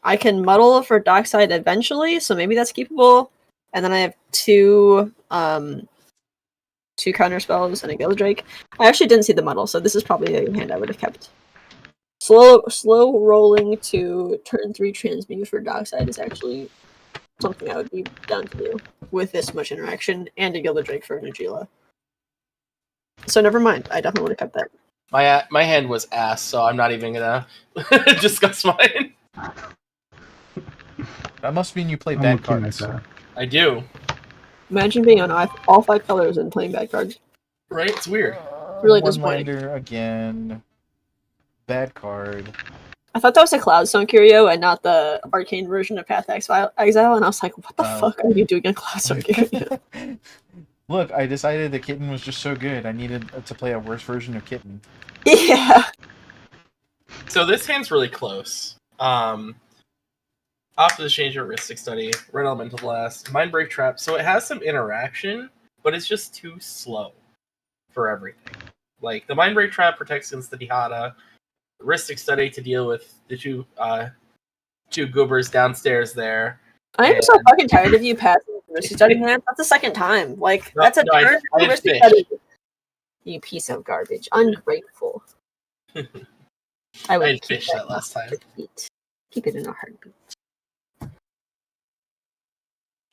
B: I can muddle for Dockside eventually, so maybe that's keepable. And then I have 2 counter spells and a Gildrake. I actually didn't see the muddle, so this is probably a hand I would have kept. Slow rolling to turn 3 transmute for Dockside is actually something I would be down to do with this much interaction and a Gildrake for Najeela. So never mind. I definitely would have kept that.
C: My hand was ass, so I'm not even gonna discuss mine.
A: That must mean you play
D: I'm
A: bad
D: looking
A: cards.
D: at that.
C: I do.
B: Imagine being on all 5 colors and playing bad cards.
C: Right? It's weird.
B: Really
A: One
B: disappointing.
A: lander again. Bad card.
B: I thought that was a Cloudstone Curio and not the arcane version of Path Exile, and I was like, what the fuck are you doing in Cloudstone Curio?
A: Look, I decided that Kitten was just so good. I needed to play a worse version of Kitten.
B: Yeah.
C: So this hand's really close. After the change of Heuristic Study, Red Elemental Blast, Mindbreak Trap. So it has some interaction, but it's just too slow for everything. Like, the Mindbreak Trap protects against the Diahada, Heuristic Study to deal with the two goobers downstairs there.
B: I am so fucking tired of you passing Heuristic Study, man. That's the second time. Like,
C: No,
B: that's a
C: no, I
B: turn
C: did
B: Heuristic
C: fish.
B: Study. You piece of garbage. Ungrateful. I
C: I
B: would
C: had
B: keep
C: fished that last time.
B: heartbeat. Keep it in a heartbeat.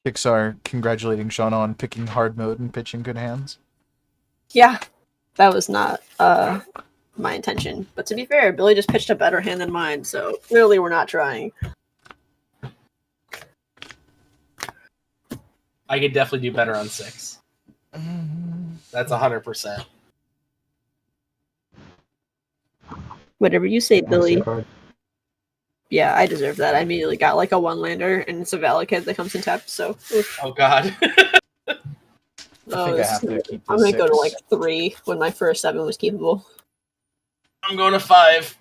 A: Pixar congratulating Shauna on picking hard mode and pitching good hands.
B: Yeah. That was not my intention. But to be fair, Billy just pitched a better hand than mine, so clearly we're not trying.
C: I could definitely do better on 6. That's 100%.
B: Whatever you say, Billy.
D: Card.
B: Yeah, I deserve that. I immediately got like a 1-lander, and it's a Valakid that comes in tap, so oof.
C: Oh god.
A: I think I have to keep
B: I'm
A: this
B: gonna go to
A: 6.
B: like 3 when my first 7 was keepable.
C: I'm going to 5.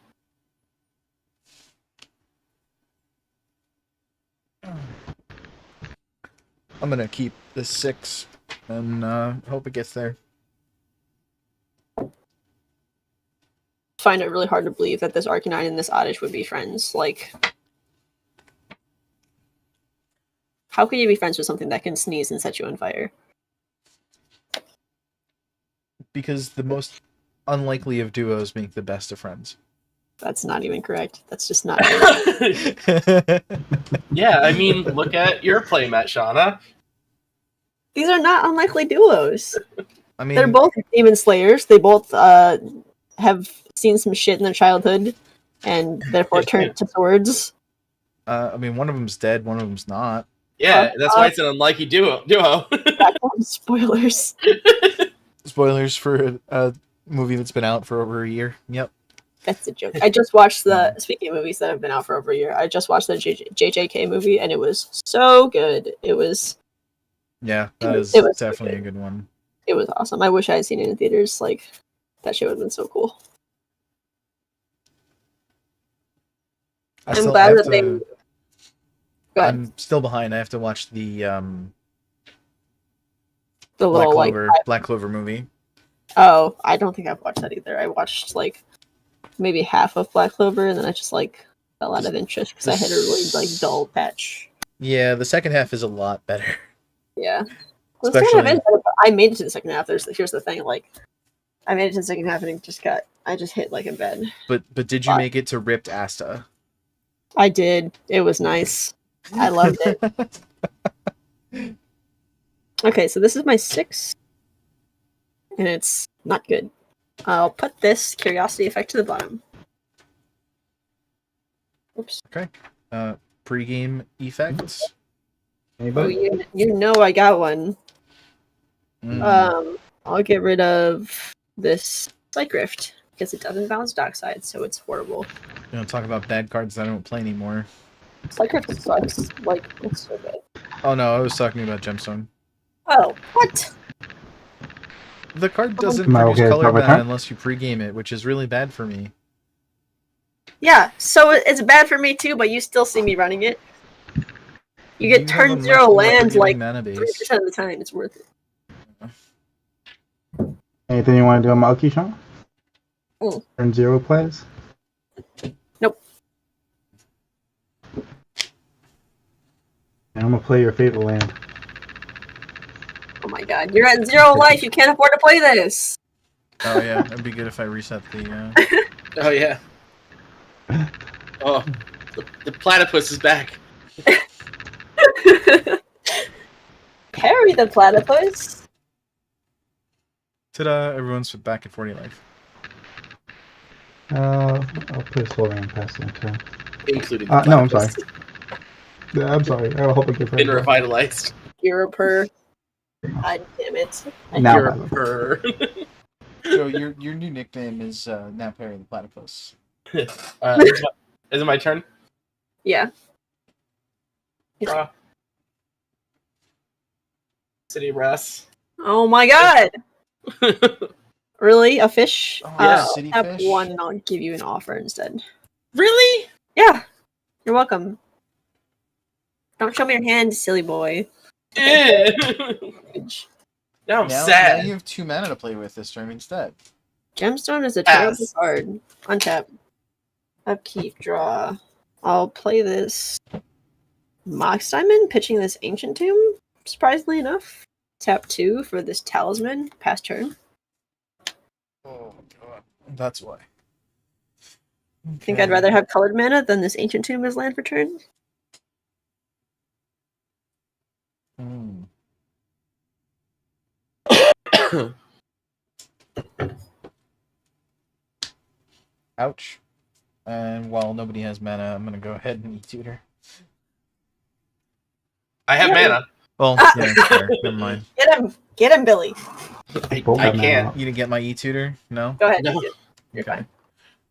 A: I'm gonna keep this 6 and hope it gets there.
B: Find it really hard to believe that this Arcanine and this Oddish would be friends. Like, How can you be friends with something that can sneeze and set you on fire?
A: Because the most unlikely of duos make the best of friends.
B: That's not even correct. That's just not correct.
C: Yeah, I mean, look at your playmat, Shauna.
B: These are not unlikely duos.
A: I mean,
B: They're both demon slayers. They both have seen some shit in their childhood and therefore turned to swords.
A: I mean, one of them's dead, one of them's not.
C: Yeah, that's why it's an unlikely duo.
B: Spoilers.
A: Spoilers for a movie that's been out for over a year. Yep.
B: That's a joke. I just watched speaking of movies that have been out for over a year, I just watched the JJK movie and it was so good. It was
A: definitely a good one.
B: It was awesome. I wish I had seen it in theaters. Like, that shit would have been so cool. I'm glad that they... Go ahead.
A: I'm still behind. I have to watch the
B: little
A: Black Clover movie.
B: Oh, I don't think I've watched that either. I watched like maybe half of Black Clover, and then I just like fell out of interest because I had a really like dull patch.
A: Yeah, the second half is a lot better.
B: Yeah, well, the second half is better, but I made it to the second half. Here's the thing, like I made it to the second half, and I just hit like a bed.
A: But did you make it to Ripped Asta?
B: I did. It was nice. I loved it. Okay, so this is my 6, and it's not good. I'll put this curiosity effect to the bottom. Oops.
A: Okay. Pre-game effects.
D: Anybody?
B: Oh, you know I got one.
A: Mm.
B: I'll get rid of this Psych Rift because it doesn't balance Dockside, so it's horrible.
A: You don't talk about bad cards that I don't play anymore.
B: Psych Rift sucks. Like, it's so good.
A: Oh no, I was talking about Gemstone.
B: Oh, what?
A: The card doesn't
D: Am I
A: produce
D: okay to
A: color
D: start my
A: ban
D: turn?
A: unless you pre-game it, which is really bad for me.
B: Yeah, so it's bad for me too, but you still see me running it. You get
A: have a
B: turn
A: much
B: 0
A: more
B: lands
A: forgiving
B: like
A: mana base.
B: 3% of the time. It's worth it.
D: Anything you want to do on Malky, Sean? Turn 0 plays?
B: Nope.
D: And I'm gonna play your favorite land.
B: Oh my god, you're at 0 life. You can't afford to play this.
A: Oh yeah, it'd be good if I reset the.
C: Oh yeah. Oh, the platypus is back.
B: Parry the platypus.
A: Ta-da! Everyone's back at 40 life.
D: I'll put a slow land past the turn.
C: Including
D: No, I'm sorry.
C: platypus.
D: Yeah, I'm sorry. I hope I get
C: Been revitalized.
B: You're a pur. God damn it.
D: Now
C: You're
D: I
C: a
D: love
C: purr.
A: So your new nickname is now Perry the Platypus.
C: Is it my turn?
B: Yeah.
C: Draw. City Brass.
B: Oh my god. Really? A fish?
A: Oh,
C: yeah.
A: City
B: Tap
A: fish?
B: 1 and I'll give you an offer instead.
C: Really?
B: Yeah. You're welcome. Don't show me your hand, silly boy.
C: Yeah. Now I'm
A: Now
C: sad.
A: you have 2 mana to play with this turn instead.
B: Gemstone is a terrible
C: Pass.
B: card. Untap. Upkeep, draw. I'll play this Mox Diamond, pitching this Ancient Tomb, surprisingly enough. Tap 2 for this Talisman, pass turn.
A: Oh god, that's why.
B: I think I'd rather have colored mana than this Ancient Tomb as land for turn.
A: Ouch. And while nobody has mana, I'm gonna go ahead and E-tutor.
C: I have
B: Yeah.
C: mana.
A: Well, yeah, fair. Never mind.
B: Get him, Billy.
D: Both
C: I
D: have mana
C: can't.
D: out.
A: You didn't get my E-tutor? No?
B: Go ahead.
C: No.
B: You're fine.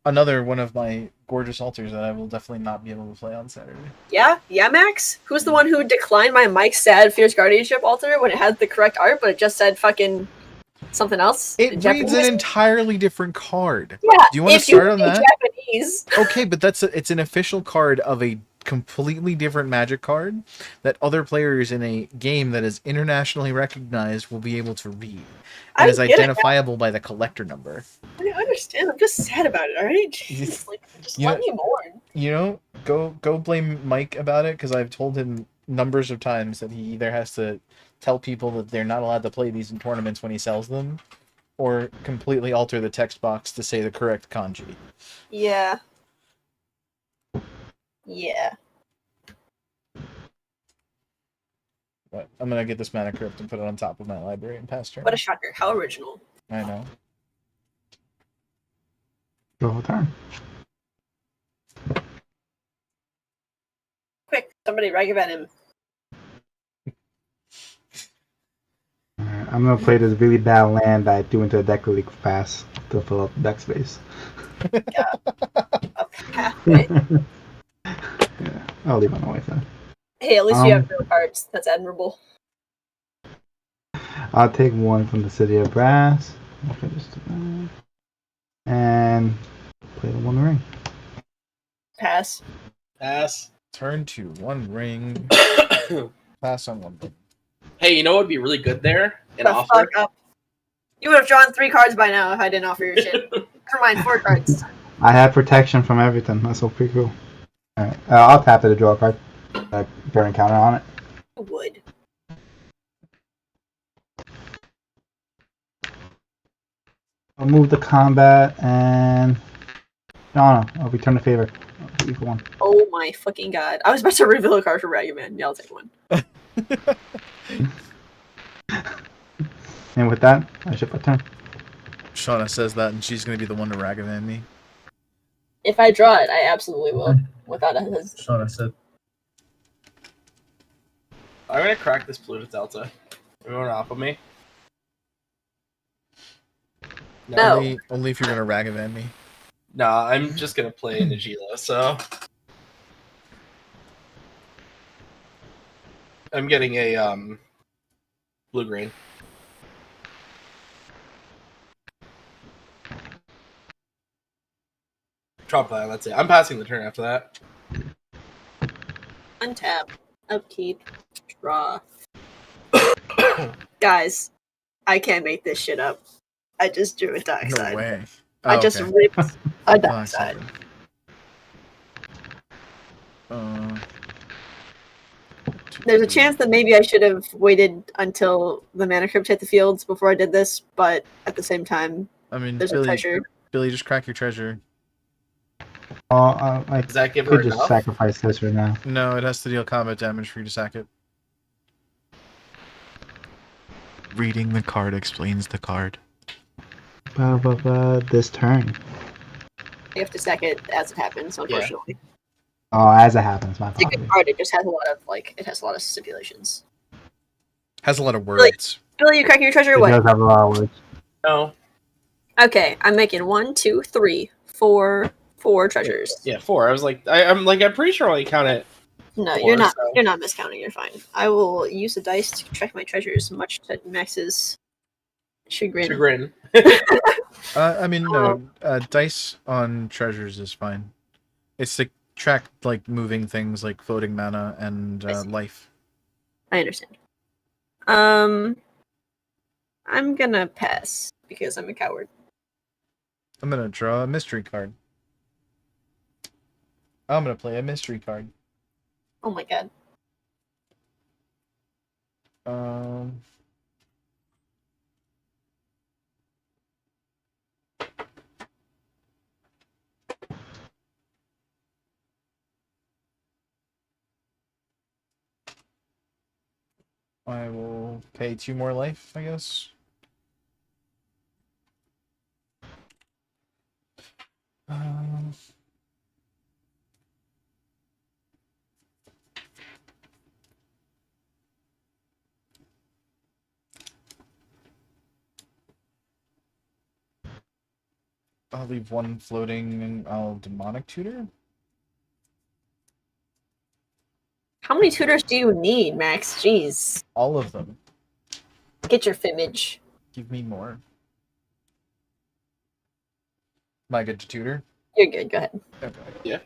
A: Another one of my gorgeous altars that I will definitely not be able to play on Saturday.
B: Yeah, Max. Who's the one who declined my Mike Sad Fierce Guardianship altar when it had the correct art, but it just said fucking something else?
A: It
B: in
A: reads
B: Japanese?
A: an entirely different card.
B: Yeah.
A: Do you want to
B: if you
A: start on
B: speak
A: that?
B: Japanese.
A: Okay, but it's an official card of a completely different Magic card that other players in a game that is internationally recognized will be able to read. And
B: I
A: is
B: get it.
A: identifiable by the collector number.
B: I understand. I'm just sad about it. All right, Jesus, like, just
A: You
B: let
A: know-
B: me mourn.
A: You know, go blame Mike about it, because I've told him numbers of times that he either has to tell people that they're not allowed to play these in tournaments when he sells them, or completely alter the text box to say the correct kanji.
B: Yeah. Yeah.
A: But I'm gonna get this mana crypt and put it on top of my library and pass turn.
B: What a shocker. How original.
A: I know.
D: Draw a turn.
B: Quick, somebody Ragavan him.
D: Alright, I'm gonna play this really bad land that I threw into the deck really fast to fill up the deck space.
B: A pathway.
D: Yeah, I'll leave it on the way then.
B: Hey, at least you have real cards. That's admirable.
D: I'll take one from the City of Brass. Okay, just do that. And play the One Ring.
B: Pass.
C: Pass.
A: Turn 2, 1 ring. Pass on 1 ring.
C: Hey, you know what would be really good there? An
B: The
C: offer.
B: fuck up. You would have drawn 3 cards by now if I didn't offer your shit. Never mind, 4 cards.
D: I have protection from everything. That's so pretty cool. Alright, I'll tap it to draw a card. Burn counter on it.
B: You would.
D: I'll move the combat and no, I'll return the favor. I'll give you for 1.
B: Oh my fucking god. I was about to reveal a card for Ragavan. Yeah, I'll take one.
D: And with that, I ship a turn.
A: Shauna says that, and she's gonna be the one to Ragavan me.
B: If I draw it, I absolutely will. Without a hesitation.
A: Shauna said.
C: I'm gonna crack this Pluto Delta. Everyone off of me?
B: No.
A: Only if you're gonna Ragavan me.
C: Nah, I'm just gonna play Najeela, so. I'm getting a blue green. Tropical Island, that's it. I'm passing the turn after that.
B: Untap. Upkeep. Draw. Guys, I can't make this shit up. I just drew a dark
A: No
B: side.
A: way.
B: I just ripped a dark
A: Nice.
B: side. There's a chance that maybe I should have waited until the mana crypt hit the fields before I did this, but at the same time,
A: I mean,
B: there's a treasure.
A: Billy, just crack your treasure.
D: I
C: Does that give her
D: could just
C: enough?
D: sacrifice this right now.
A: No, it has to deal combat damage for you to sack it. Reading the card explains the card.
D: This turn.
B: You have to stack it as it happens, unfortunately.
D: Oh, as it happens, my
B: It's a good
D: apologies.
B: card, it just has a lot of it has a lot of stipulations.
A: Has a lot of words.
B: Billy, you cracking your treasure?
D: It
B: What?
D: does have a lot of words.
C: No.
B: Okay, I'm making 1, 2, 3, 4 treasures.
C: Yeah, 4. I was like, I'm pretty sure I count it.
B: No,
C: 4,
B: you're not.
C: so-
B: You're not miscounting. You're fine. I will use the dice to track my treasures, much to Max's chagrin.
C: Chagrin.
A: I mean, no. Dice on treasures is fine. It's to track like moving things like floating mana and
B: I see.
A: life.
B: I understand. I'm gonna pass because I'm a coward.
A: I'm gonna draw a mystery card. I'm gonna play a mystery card.
B: Oh my god.
A: I will pay 2 more life, I guess. I'll leave 1 floating and I'll demonic tutor.
B: How many tutors do you need, Max? Jeez.
A: All of them.
B: Get your fimage.
A: Give me more. Am I good to tutor?
B: You're good. Go ahead.
A: Okay.
C: Yeah.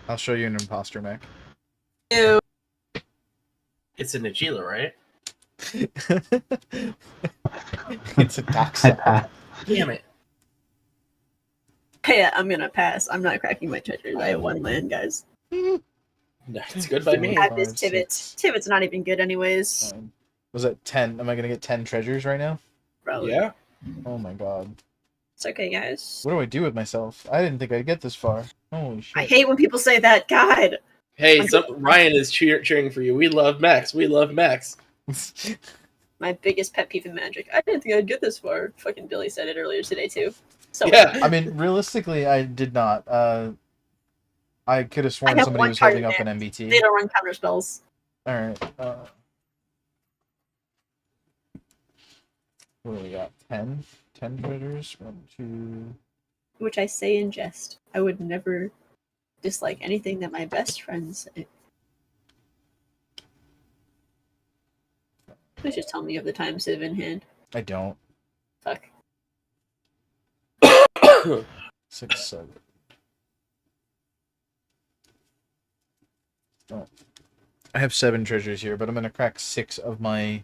A: I'll show you an imposter, Mac.
B: Ew.
C: It's a Najeela, right?
A: It's a
D: I
A: dockside.
D: pass.
C: Damn it.
B: Yeah, I'm gonna pass. I'm not cracking my treasures. I have one land, guys.
C: No, it's good by me.
B: Have this
A: Five,
B: Tivit.
A: six,
B: Tivit's not even good anyways.
A: Was that 10? Am I gonna get 10 treasures right now?
B: Probably.
C: Yeah.
A: Oh my god.
B: It's okay, guys.
A: What do I do with myself? I didn't think I'd get this far. Holy shit.
B: I hate when people say that. God.
C: Hey, Ryan is cheering for you. We love Max. We love Max.
B: My biggest pet peeve in Magic. I didn't think I'd get this far. Fucking Billy said it earlier today too. So
C: Yeah.
A: I mean, realistically, I did not. I could have sworn
B: have
A: somebody
B: one
A: was
B: card
A: holding
B: in
A: up an
B: there.
A: MBT.
B: they don't run counter spells.
A: Alright. What do we got? 10? 10 treasures? 1, 2.
B: Which I say in jest. I would never dislike anything that my best friends say. Please just tell me you have the time sieve in hand.
A: I don't.
B: Fuck.
A: 6, 7. Oh. I have 7 treasures here, but I'm gonna crack 6 of my.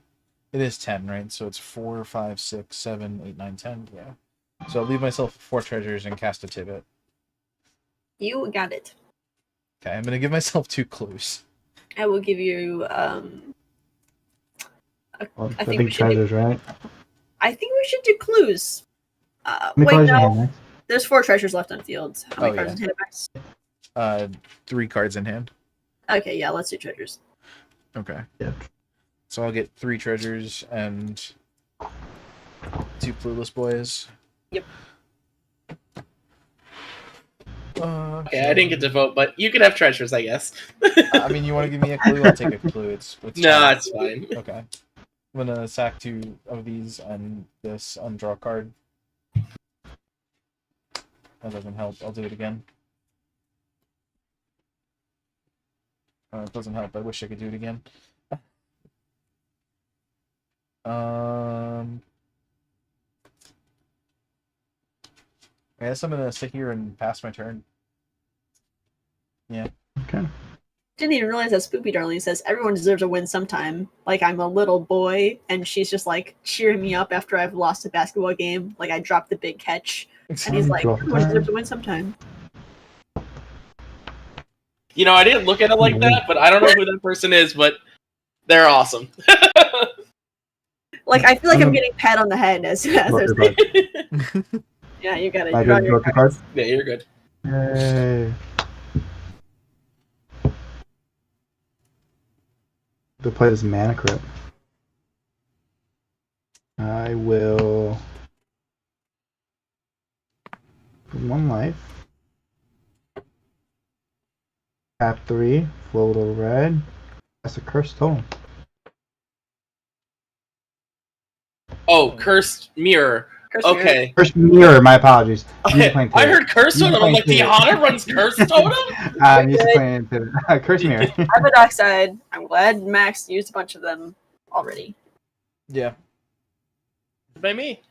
A: It is 10, right? So it's 4, 5, 6, 7, 8, 9, 10. Yeah. So I'll leave myself 4 treasures and cast a Tivit.
B: You got it.
A: Okay, I'm gonna give myself 2 clues.
B: I will give you
D: Well,
B: I
D: I
B: think we
D: think
B: should do-
D: treasures, right?
B: I think we should do clues.
D: How many
B: Wait,
D: cards in
B: no.
D: hand, Max?
B: There's 4 treasures left on the field. How many
A: Oh,
B: cards
A: yeah.
B: in hand, Max?
A: 3 cards in hand.
B: Okay, yeah, let's do treasures.
A: Okay.
D: Yeah.
A: So I'll get 3 treasures and 2 clueless boys.
B: Yep.
C: Okay, I didn't get to vote, but you can have treasures, I guess.
A: I mean, you want to give me a clue? I'll take a clue. It's
C: No,
A: fine.
C: it's fine.
A: Okay. I'm gonna sack 2 of these and this undraw card. That doesn't help. I'll do it again. It doesn't help. I wish I could do it again. I guess I'm gonna sit here and pass my turn. Yeah.
D: Okay.
B: Didn't even realize that Spoopy Darling says everyone deserves a win sometime. Like I'm a little boy, and she's just like cheering me up after I've lost a basketball game. Like I dropped the big catch, and he's like,
D: Drop
B: everyone
D: time.
B: deserves a win sometime.
C: You know, I didn't look at it like that, but I don't know who that person is, but they're awesome.
B: Like I feel like
D: I'm
B: I'm
D: a-
B: getting pat on the head as
D: Draw
B: they're
D: your
B: saying,
D: card.
B: yeah, you got it.
D: I
B: Draw
D: just
B: your
D: draw 2 cards.
C: Yeah, you're good.
D: Yay. To play this mana crypt. I will 1 life. Tap 3, float a red. That's a cursed totem.
C: Oh, Cursed Mirror.
B: Curse mirror.
C: Okay.
D: Cursed mirror, my apologies. I'm used to
C: Okay.
D: playing
C: I
D: Tivit.
C: heard Cursed
D: You
C: Totem. I'm like,
D: playing Tivit.
C: Diahada runs Cursed Totem?
D: I'm used to playing Tivit. Cursed mirror.
B: I have a dark side. I'm glad Max used a bunch of them already.
A: Yeah.
C: By me.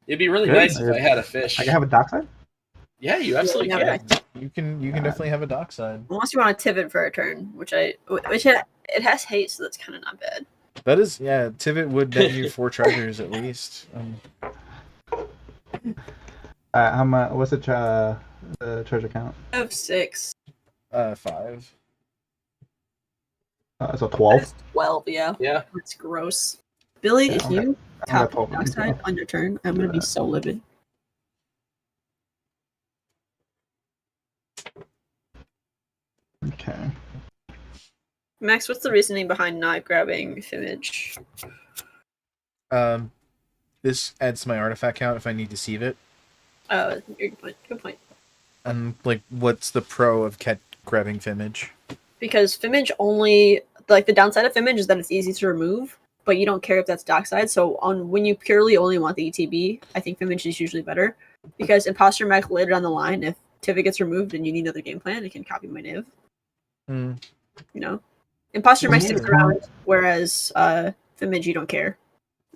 C: It'd be really
D: Good.
C: nice if I had a fish.
D: I can have a dockside?
C: Yeah, you absolutely
B: Yeah,
C: can.
A: You can definitely have a dockside.
B: Unless you want a Tivit for a turn, which it has haste, so that's kind of not bad.
A: That is, yeah. Tivit would net you 4 treasures at least.
D: How much? What's the treasure count?
B: I have 6.
A: 5.
D: So 12.
B: That's 12, yeah.
C: Yeah.
B: That's gross. Billy,
D: Yeah,
B: if
D: okay.
B: you
D: I'm gonna
B: tap
D: pull-
B: darkside on your turn, I'm gonna be so livid.
D: Okay.
B: Max, what's the reasoning behind not grabbing Fimage?
A: This adds to my artifact count if I need to seize it.
B: Good point. Good point.
A: And like, what's the pro of grabbing Fimage?
B: Because Fimage only the downside of Fimage is that it's easy to remove, but you don't care if that's dockside. So when you purely only want the ETB, I think Fimage is usually better. Because Imposter Mech later down the line, if Tivit gets removed and you need another game plan, it can copy my Niv.
A: Mm.
B: You know? Imposter Mech sticks
D: Yeah.
B: around, whereas Fimage you don't care.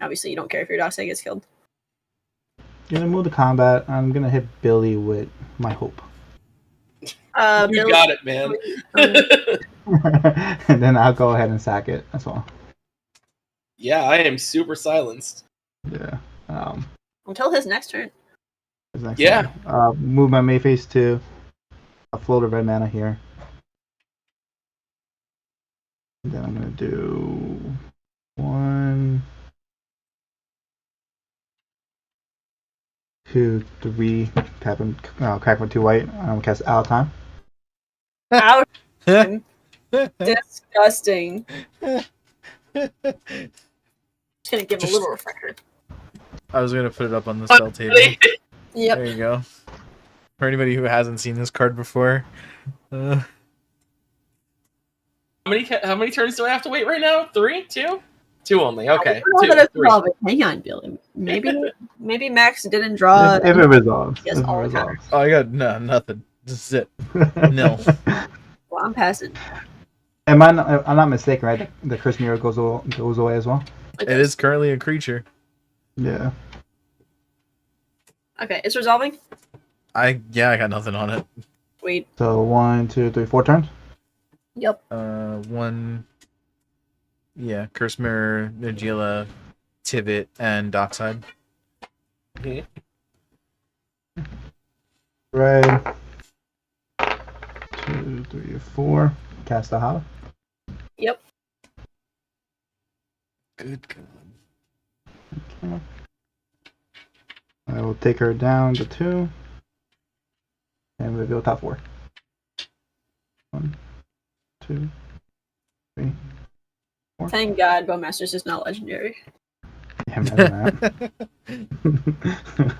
B: Obviously you don't care if your dockside gets killed.
D: Gonna move to combat. I'm gonna hit Billy with my hope.
C: You
B: Billy,
C: got it, man.
D: And then I'll go ahead and sack it as well.
C: Yeah, I am super silenced.
D: Yeah.
B: Until his next turn.
D: His next
C: Yeah.
D: one. Move my Mayface to a float of red mana here. And then I'm gonna do 1, 2, 3. Tap and crack for 2 white. Cast out of time.
B: Ouch. Disgusting. Just gonna give him a little refresher.
A: I was gonna put it up on the spell table.
B: Yep.
A: There you go. For anybody who hasn't seen this card before.
C: How many turns do I have to wait right now? 3? 2? 2 only. Okay.
B: I don't know that it's
C: 3.
B: resolving. Hang on, Billy. Maybe Max didn't draw.
D: If it resolves.
B: Yes,
D: If it
B: all the
D: resolves.
A: Oh, I got nothing. Just zip. Nil.
B: Well, I'm passing.
D: I'm not mistaken, right? The Curse Mirror goes away as well.
A: It is currently a creature.
D: Yeah.
B: Okay, it's resolving.
A: I got nothing on it.
B: Wait.
D: So 1, 2, 3, 4 turns.
B: Yep.
A: One. Yeah, Curse Mirror, Najeela, Tivit, and Dockside.
C: Mhm.
D: Red. 2, 3, 4. Cast Diahada.
B: Yep.
A: Good God.
D: Okay. I will take her down to 2. And reveal top 4. 1, 2, 3.
B: Thank God Bowmasters is not legendary.
D: Yeah, imagine that.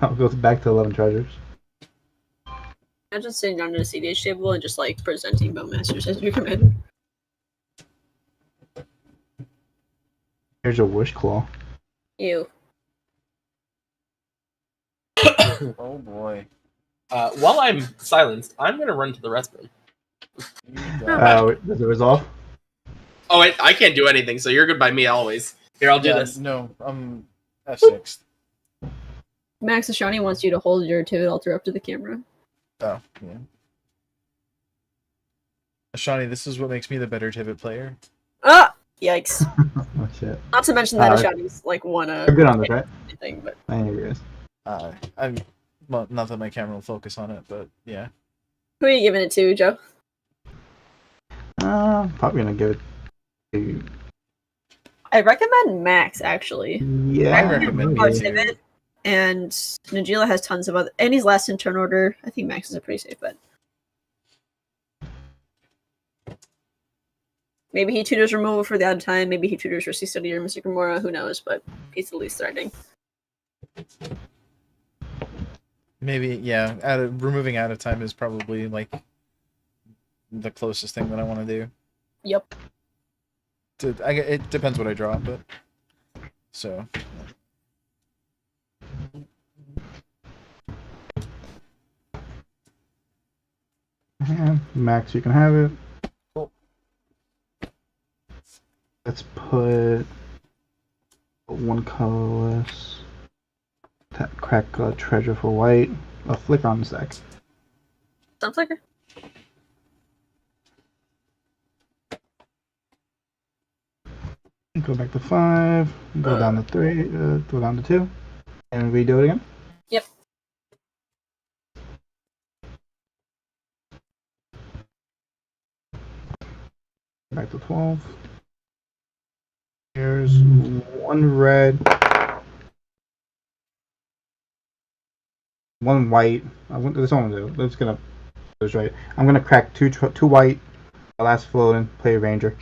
D: I'll go back to 11 treasures.
B: Imagine sitting down at a cEDH table and just like presenting Bowmasters as your commander.
D: Here's your Wish Claw.
B: Ew.
A: Oh boy.
C: While I'm silenced, I'm gonna run to the restroom.
D: Does it resolve?
C: Oh wait, I can't do anything, so you're good by me always. Here, I'll do this.
A: No, I'm F6.
B: Max Ashani wants you to hold your Tivit altar up to the camera.
A: Oh, yeah. Ashani, this is what makes me the better Tivit player.
B: Ah! Yikes.
D: Oh shit.
B: Not to mention that Ashani's like won a
D: You're good on this, right?
B: thing, but
D: I know you guys.
A: Well, not that my camera will focus on it, but yeah.
B: who are you giving it to, Joe?
D: Probably gonna give it to.
B: I recommend Max actually.
D: Yeah.
A: I recommend
B: Or
A: it too.
B: Tivit. And Najeela has tons of other, and he's last in turn order. I think Max is a pretty safe bet. Maybe he tutors removal for the odd time. Maybe he tutors for Sea Study or Mystic Remora. Who knows? But he's the least threatening.
A: Maybe, yeah. Removing out of time is probably like the closest thing that I want to do.
B: Yep.
A: It depends what I draw, but so.
D: Yeah, Max, you can have it.
A: Cool.
D: Let's put one colorless. Crack a treasure for white. A flicker on the stack.
B: Sunflicker?
D: Go back to 5. Go down to 3. Go down to 2. And redo it again.
B: Yep.
D: Back to 12. Here's one red. One white. This one will do. Let's gonna. That's right. I'm gonna crack two white. The last float and play Ranger.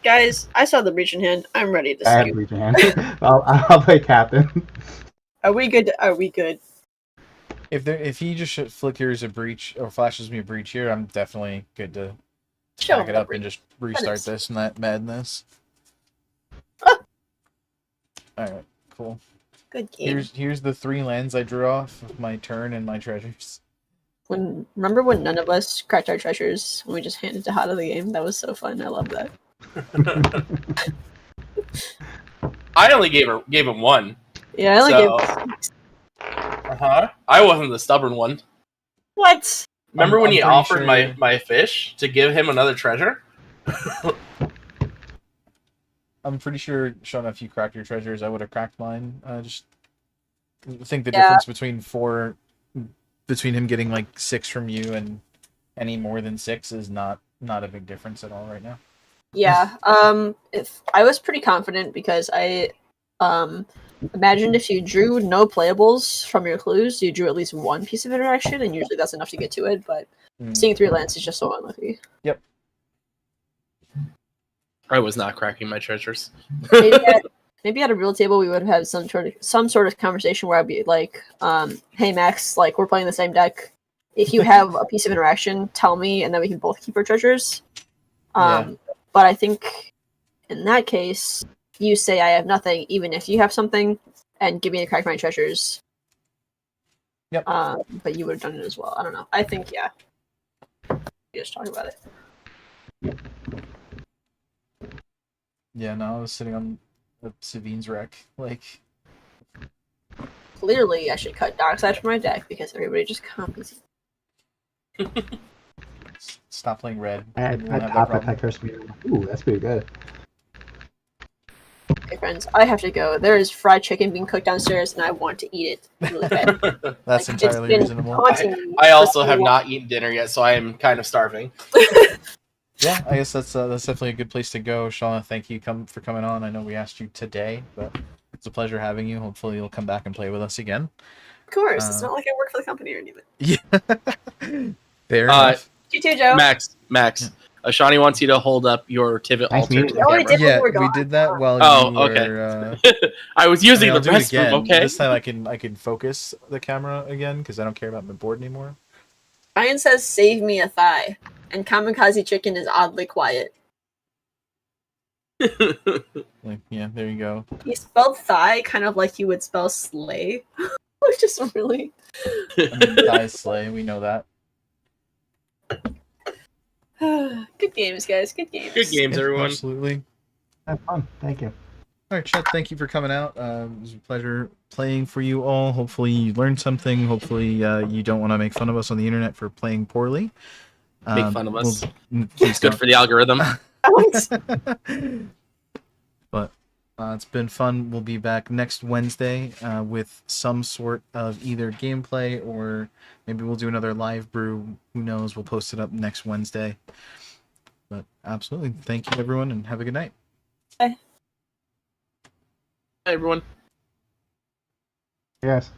B: Guys, I saw the breach in hand. I'm ready to
D: I have
B: scoop.
D: breach in hand. I'll play Captain.
B: Are we good? Are we good?
A: If he just flickers a breach or flashes me a breach here, I'm definitely good to
B: Show
A: pack
B: him
A: it
B: the
A: up and
B: breach.
A: just restart
B: is-
A: this and that madness.
B: Ah.
A: Alright, cool.
B: Good game.
A: Here's the 3 lands I drew off of my turn and my treasures.
B: Remember when none of us cracked our treasures when we just handed Diahada the game? That was so fun. I love that.
C: I only gave him one.
B: Yeah, I only
C: So-
B: gave.
C: I wasn't the stubborn one.
B: What?
C: Remember when
A: I'm
C: he
A: pretty
C: offered
A: sure-
C: my fish to give him another treasure?
A: I'm pretty sure, Sean, if you cracked your treasures, I would have cracked mine. Just think the
B: Yeah.
A: difference between him getting like 6 from you and any more than 6 is not a big difference at all right now.
B: Yeah. If I was pretty confident because I imagined if you drew no playables from your clues, you drew at least one piece of interaction, and usually that's enough to get to it. But seeing 3 lands is just so unlucky.
A: Yep.
C: I was not cracking my treasures.
B: Maybe at a real table we would have some sort of conversation where I'd be like, "Hey Max, like we're playing the same deck. If you have a piece of interaction, tell me, and then we can both keep our treasures."
A: Yeah.
B: But I think in that case, you say I have nothing, even if you have something, and give me a crack my treasures.
A: Yep.
B: But you would have done it as well. I don't know. I think yeah. Just talk about it.
A: Yeah, no, I was sitting on the Savine's wreck. Like,
B: Clearly, I should cut Darkside from my deck because everybody just copies.
A: stop playing red.
D: I
A: We won't have that
D: top
A: problem.
D: attack first meter. Ooh, that's pretty good.
B: Okay, friends, I have to go. There is fried chicken being cooked downstairs, and I want to eat it really bad.
A: That's
B: Like,
A: entirely
B: it's been
A: reasonable.
B: haunting me
C: I
B: for
C: also
B: so
C: have
B: long.
C: not eaten dinner yet, so I am kind of starving.
A: Yeah, I guess that's definitely a good place to go. Shauna, thank you for coming on. I know we asked you today, but it's a pleasure having you. Hopefully you'll come back and play with us again.
B: Of course, it's not like I work for the company or anything.
A: Yeah. Fair enough.
B: You too, Joe.
C: Max, Shawnee wants you to hold up your Tivit
D: Nice
C: altar
D: meeting
C: to
D: you.
C: the
B: Oh, we
C: camera.
B: did. when
A: Yeah,
B: we were
A: we
B: gone.
A: did that while
C: Oh,
A: you
C: okay.
A: were.
C: I was using
A: I'll
C: the
A: do it
C: restroom,
A: again.
C: okay?
A: This time I can focus the camera again because I don't care about my board anymore.
B: Ryan says, "Save me a thigh," and Kamikaze Chicken is oddly quiet.
A: Like, yeah, there you go.
B: He spelled thigh kind of like you would spell slay, which is really.
A: I mean, die slay. We know that.
B: Good games, guys. Good games.
C: Good games,
A: Yeah,
C: everyone.
A: absolutely.
D: Have fun. Thank you.
A: All right, Chet, thank you for coming out. It was a pleasure playing for you all. Hopefully you learned something. Hopefully you don't want to make fun of us on the internet for playing poorly.
C: Make fun of us.
A: Please
C: It's good
A: don't.
C: for the algorithm.
A: But it's been fun. We'll be back next Wednesday with some sort of either gameplay or maybe we'll do another live brew. Who knows? We'll post it up next Wednesday. But absolutely. Thank you, everyone, and have a good night.
B: Bye.
C: Hi, everyone.
D: Yes.